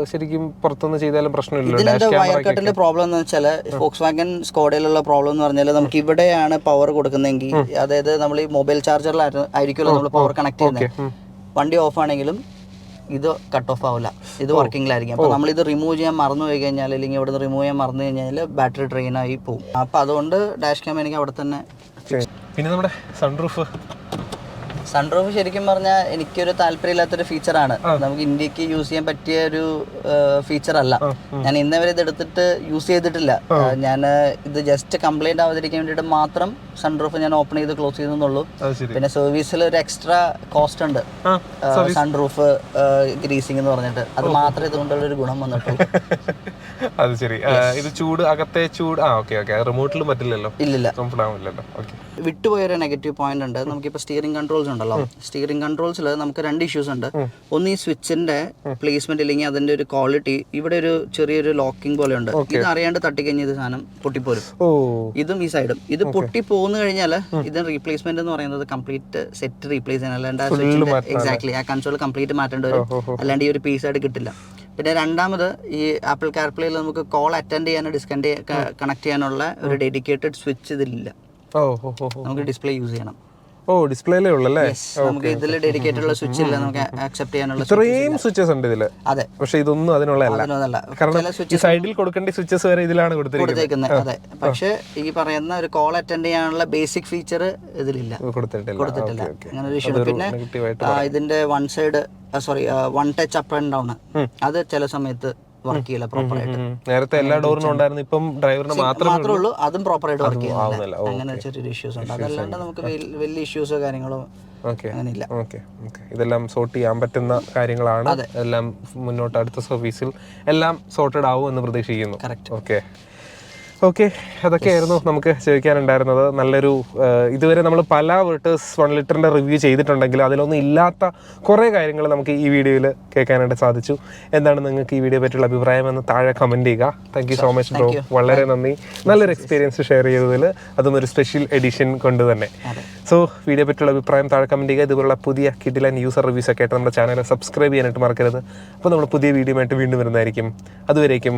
ശരിക്കും പുറത്തുനിന്ന് ചെയ്താലും പ്രശ്നമില്ല. വയർ കട്ടിന്റെ പ്രോബ്ലം എന്ന് വെച്ചാൽ ഫോക്സ് വാഗൻ സ്കോഡയിലുള്ള പ്രോബ്ലം എന്ന് പറഞ്ഞാൽ നമുക്ക് ഇവിടെയാണ് പവർ കൊടുക്കുന്നതെങ്കിൽ, അതായത് നമ്മൾ ഈ മൊബൈൽ ചാർജറിലായിരിക്കുമല്ലോ നമ്മൾ പവർ കണക്ട് ചെയ്യുന്നത്. വണ്ടി ഓഫ് ആണെങ്കിലും ഇത് കട്ട് ഓഫ് ആവില്ല, ഇത് വർക്കിംഗിലായിരിക്കും. അപ്പോൾ നമ്മളിത് റിമൂവ് ചെയ്യാൻ മറന്നു പോയി കഴിഞ്ഞാൽ, അല്ലെങ്കിൽ ഇവിടെ നിന്ന് റിമൂവ് ചെയ്യാൻ മറന്നു കഴിഞ്ഞാൽ ബാറ്ററി ഡ്രെയിൻ ആയി പോകും. അപ്പോൾ അതുകൊണ്ട് ഡാഷ് ക്യാം എനിക്ക് അവിടെ തന്നെ. പിന്നെ നമ്മുടെ സൺറൂഫ് ശരിക്കും പറഞ്ഞാൽ എനിക്കൊരു താല്പര്യമില്ലാത്തൊരു ഫീച്ചറാണ്. നമുക്ക് ഇന്ത്യക്ക് യൂസ് ചെയ്യാൻ പറ്റിയ ഒരു ഫീച്ചർ അല്ല. ഞാൻ ഇന്നവരെ ഇത് എടുത്തിട്ട് യൂസ് ചെയ്തിട്ടില്ല. ഞാൻ ഇത് ജസ്റ്റ് കംപ്ലൈന്റ് ആവാതിരിക്കാൻ വേണ്ടിയിട്ട് മാത്രം സൺറൂഫ് ഞാൻ ഓപ്പൺ ചെയ്ത് ക്ലോസ് ചെയ്തെന്നുള്ളൂ. പിന്നെ സർവീസിൽ ഒരു എക്സ്ട്രാ കോസ്റ്റ് ഉണ്ട്, സൺറൂഫ് ഗ്രീസിംഗ് എന്ന് പറഞ്ഞിട്ട്. അത് മാത്രമേ ഇതുകൊണ്ടുള്ള ഒരു ഗുണം വന്നിട്ടുള്ളൂ. അത് ശരി. ഇത് ചൂട് അകത്തെ ചൂട് റിമോട്ടിലും പറ്റില്ലല്ലോ, ഇല്ലില്ല, വിട്ടുപോയൊരു നെഗറ്റീവ് പോയിന്റ് ഉണ്ട്. നമുക്കിപ്പോൾ സ്റ്റിയറിംഗ് കൺട്രോൾസ് ഉണ്ടല്ലോ, സ്റ്റിയറിംഗ് കൺട്രോൾസിൽ നമുക്ക് 2 ഇഷ്യൂസ് ഉണ്ട്. ഒന്ന് ഈ സ്വിച്ചിന്റെ പ്ലേസ്മെന്റ് ഇല്ലെങ്കിൽ അതിന്റെ ഒരു ക്വാളിറ്റി. ഇവിടെ ഒരു ചെറിയൊരു ലോക്കിംഗ് പോലെ ഉണ്ട്, ഇത് അറിയാണ്ട് തട്ടിക്കഴിഞ്ഞ ഇത് സാധനം പൊട്ടിപ്പോരും. ഇതും ഈ സൈഡും ഇത് പൊട്ടി പോന്നു കഴിഞ്ഞാൽ ഇതിന് റീപ്ലേസ്മെന്റ് എന്ന് പറയുന്നത് കംപ്ലീറ്റ് സെറ്റ് റീപ്ലേസ് ചെയ്യാൻ, അല്ലാണ്ട് ആ സ്വിച്ചിന്റെ എക്സാക്ട്ലി ആ കൺസോൾ കംപ്ലീറ്റ് മാറ്റേണ്ടി വരും, അല്ലാണ്ട് ഈ ഒരു പീസ് ആയിട്ട് കിട്ടില്ല. പിന്നെ രണ്ടാമത് ഈ ആപ്പിൾ കാർപ്ലേയിൽ നമുക്ക് കോൾ അറ്റൻഡ് ചെയ്യാനോ കണക്ട് ചെയ്യാനുള്ള ഒരു ഡെഡിക്കേറ്റഡ് സ്വിച്ച് ഇതിലില്ല. നമുക്ക് ഡിസ്പ്ലേ യൂസ് ചെയ്യണം. ഡിസ്പ്ലേയിലേ ഉള്ളല്ലേ? നമുക്ക് ഇതിൽ ഡെഡിക്കേറ്റഡ് ഉള്ള സ്വിച്ച് ഇല്ല, നമുക്ക് ആക്സെപ്റ്റ് ചെയ്യാനുള്ള ഇത്രയും സ്വിച്ചസ് ഉണ്ട് ഇതില്. അതെ, പക്ഷെ ഇതൊന്നും അതിനുള്ളതല്ല. കാരണം സൈഡിൽ കൊടുക്കേണ്ട സ്വിച്ചസ് വരെ ഇതിലാണ് കൊടുത്തിരിക്കുന്നത്. അതെ, പക്ഷെ ഈ പറയുന്ന ഒരു കോൾ അറ്റൻഡ് ചെയ്യാനുള്ള ബേസിക് ഫീച്ചർ ഇതിലില്ല, കൊടുത്തിട്ടില്ല. അങ്ങനെ ഒരു ഇഷ്യൂ. പിന്നെ ഇതിന്റെ one touch up and down, അത് ചില സമയത്ത് വർക്ക് ചെയ്യില്ല പ്രോപ്പറായിട്ട്. നേരത്തെ എല്ലാ ഡോറിനും ഉണ്ടായിരുന്നു, ഇപ്പം ഡ്രൈവറിന് മാത്രമേ ഉള്ളൂ, അതും പ്രോപ്പറായിട്ട് വർക്ക് ചെയ്യുന്നില്ല. അങ്ങനെ ചെറിയൊരു ഇഷ്യൂസ് ഉണ്ട്. അതല്ലാണ്ട് നമുക്ക് വലിയ ഇഷ്യൂസോ കാര്യങ്ങളോ അങ്ങനെയില്ല. ഇതെല്ലാം സോർട്ട് ചെയ്യാൻ പറ്റുന്ന കാര്യങ്ങളാണ്. എല്ലാം മുന്നോട്ട് അടുത്ത സർവീസിൽ എല്ലാം സോർട്ടഡ് ആവും എന്ന് പ്രതീക്ഷിക്കുന്നു. ഓക്കെ, അതൊക്കെയായിരുന്നു നമുക്ക് ചോദിക്കാനുണ്ടായിരുന്നത്. നല്ലൊരു ഇതുവരെ നമ്മൾ പല വേർട്ടേഴ്സ് 1 ലിറ്ററിൻ്റെ റിവ്യൂ ചെയ്തിട്ടുണ്ടെങ്കിലും അതിലൊന്നും ഇല്ലാത്ത കുറേ കാര്യങ്ങൾ നമുക്ക് ഈ വീഡിയോയിൽ കേൾക്കാനായിട്ട് സാധിച്ചു. എന്താണ് നിങ്ങൾക്ക് ഈ വീഡിയോ പറ്റിയുള്ള അഭിപ്രായം എന്ന് താഴെ കമൻറ്റ് ചെയ്യുക. Thank you so much bro, വളരെ നന്ദി. നല്ലൊരു എക്സ്പീരിയൻസ് ഷെയർ ചെയ്തതിൽ, അതും ഒരു സ്പെഷ്യൽ എഡിഷൻ കൊണ്ട് തന്നെ. സോ വീഡിയോ പറ്റിയുള്ള അഭിപ്രായം താഴെ കമൻറ്റ് ചെയ്യുക. ഇതുപോലുള്ള പുതിയ കിഡിലൻ യൂസർ റിവ്യൂസ് ഒക്കെ ആയിട്ട് നമ്മുടെ ചാനൽ സബ്സ്ക്രൈബ് ചെയ്യാനായിട്ട് മറക്കരുത്. അപ്പോൾ നമ്മൾ പുതിയ വീഡിയോ ആയിട്ട് വീണ്ടും വരുന്നതായിരിക്കും. അതുവരേക്കും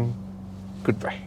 ഗുഡ് ബൈ.